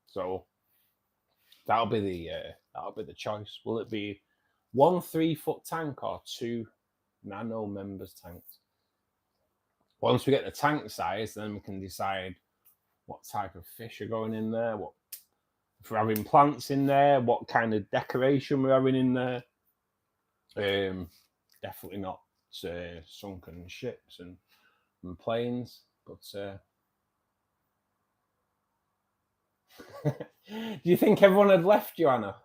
Speaker 1: So that'll be the choice. Will it be 1 3-foot tank or 2 nano members tanks? Once we get the tank size, then we can decide what type of fish are going in there, what if we're having plants in there, what kind of decoration we're having in there. Definitely not sunken ships and planes, but do you think everyone had left you, Anna?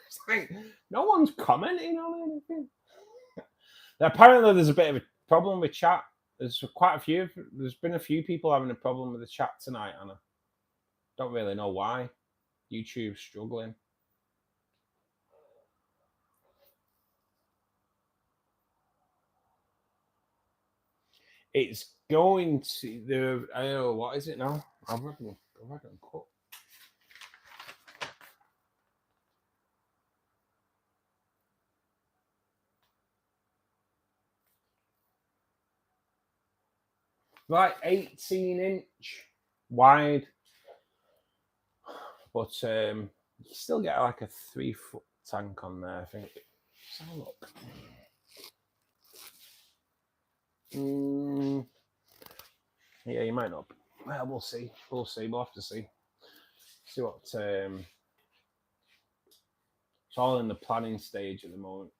Speaker 1: It's like no one's commenting on anything. Apparently there's a bit of a problem with chat. There's been a few people having a problem with the chat tonight, Anna. Don't really know why. YouTube's struggling. It's going to the what is it now? I've read them cut. Like 18-inch wide, but you still get like a 3-foot tank on there, I think. Let's have a look. Yeah, you might not. Well, we'll see. We'll have to see. See what. It's all in the planning stage at the moment.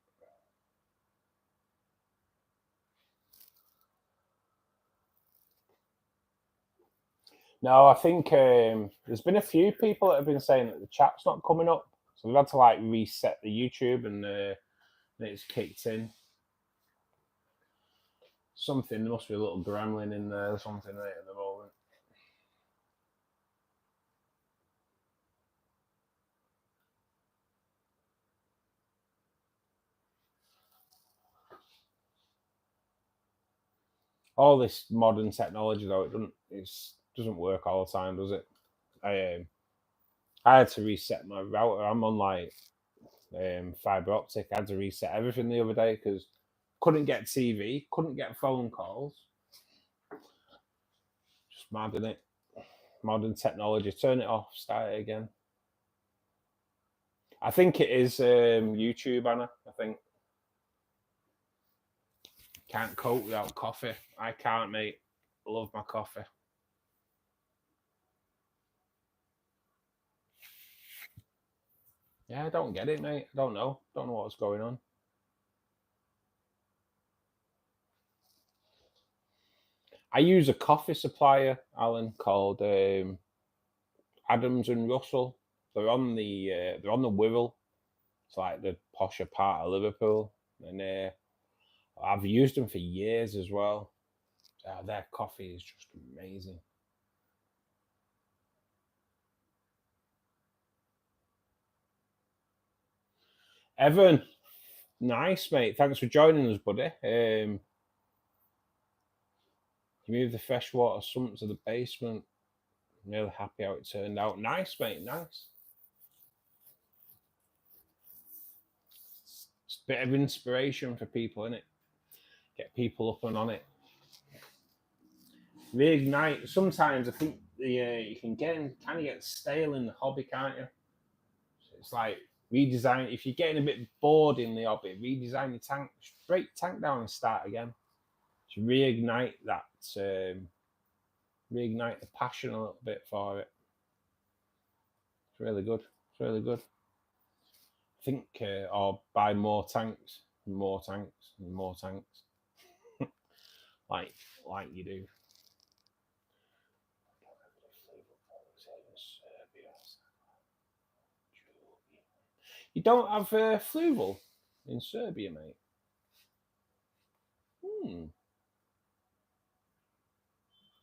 Speaker 1: No, I think there's been a few people that have been saying that the chat's not coming up, so we've had to like reset the YouTube, and it's kicked in. Something, there must be a little gremlin in there or something right at the moment. All this modern technology, though, it doesn't work all the time, does it? I had to reset my router. I'm on like fiber optic. I had to reset everything the other day because couldn't get TV, couldn't get phone calls. Just mad, isn't it? Modern technology. Turn it off, start it again. I think it is YouTube, Anna. I think. Can't cope without coffee. I can't, mate. Love my coffee. Yeah, I don't get it, mate. I don't know. Don't know what's going on. I use a coffee supplier, Alan, called Adams and Russell. They're on the Wirral. It's like the posher part of Liverpool, and I've used them for years as well. Their coffee is just amazing. Evan, nice, mate. Thanks for joining us, buddy. You moved the freshwater sump to the basement. I'm really happy how it turned out. Nice, mate. Nice. It's a bit of inspiration for people, innit? Get people up and on it. Reignite. Sometimes I think you can kind of get stale in the hobby, can't you? So it's like redesign. If you're getting a bit bored in the hobby, redesign your tank, break tank down and start again. To reignite that, reignite the passion a little bit for it. It's really good. It's really good. I think, or buy more tanks, more tanks, and more tanks, like you do. You don't have fluval in Serbia, mate.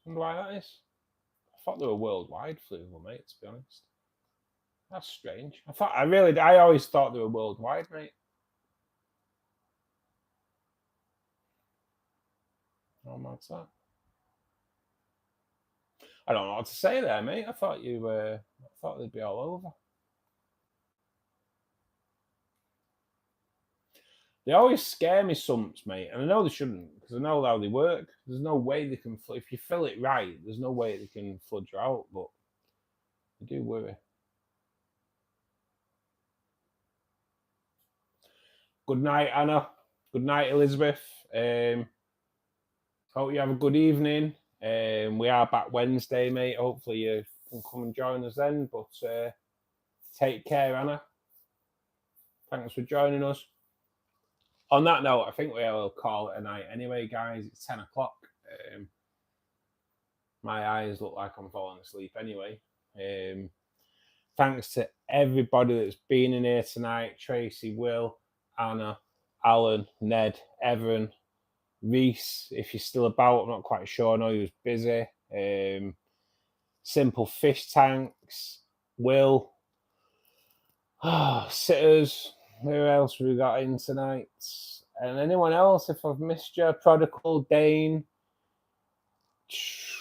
Speaker 1: Wonder why that is. I thought they were worldwide fluval, mate. To be honest, that's strange. I always thought they were worldwide, mate. How mad's that? I don't know what to say there, mate. I thought they'd be all over. They always scare me, sumps, mate, and I know they shouldn't because I know how they work. There's no way they can. If you fill it right, there's no way they can flood you out. But they do worry. Good night, Anna. Good night, Elizabeth. Hope you have a good evening. We are back Wednesday, mate. Hopefully you can come and join us then. But take care, Anna. Thanks for joining us. On that note, I think we'll call it a night anyway, guys. It's 10 o'clock. My eyes look like I'm falling asleep anyway. Thanks to everybody that's been in here tonight. Tracy, Will, Anna, Alan, Ned, Evan, Reese, if you're still about. I'm not quite sure. I know he was busy. Simple Fish Tanks, Will, Sitters. Who else we got in tonight? And anyone else, if I've missed you, Prodigal, Dane.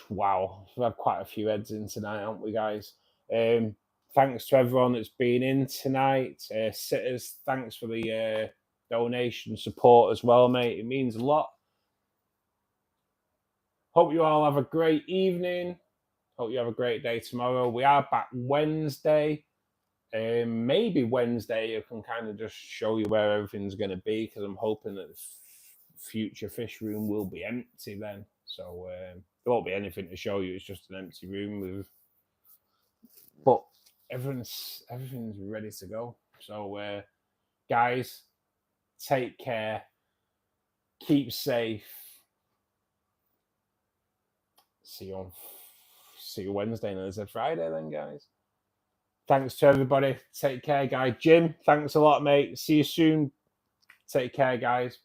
Speaker 1: Wow, we've had quite a few heads in tonight, haven't we, guys? Thanks to everyone that's been in tonight. Sitters, thanks for the donation support as well, mate. It means a lot. Hope you all have a great evening. Hope you have a great day tomorrow. We are back Wednesday. Maybe Wednesday I can kind of just show you where everything's going to be, because I'm hoping that the future fish room will be empty then. So there won't be anything to show you. It's just an empty room but everything's ready to go. So guys, take care. Keep safe. See you Wednesday and Thursday, Friday then, guys. Thanks to everybody. Take care, guys. Jim, thanks a lot, mate. See you soon. Take care, guys.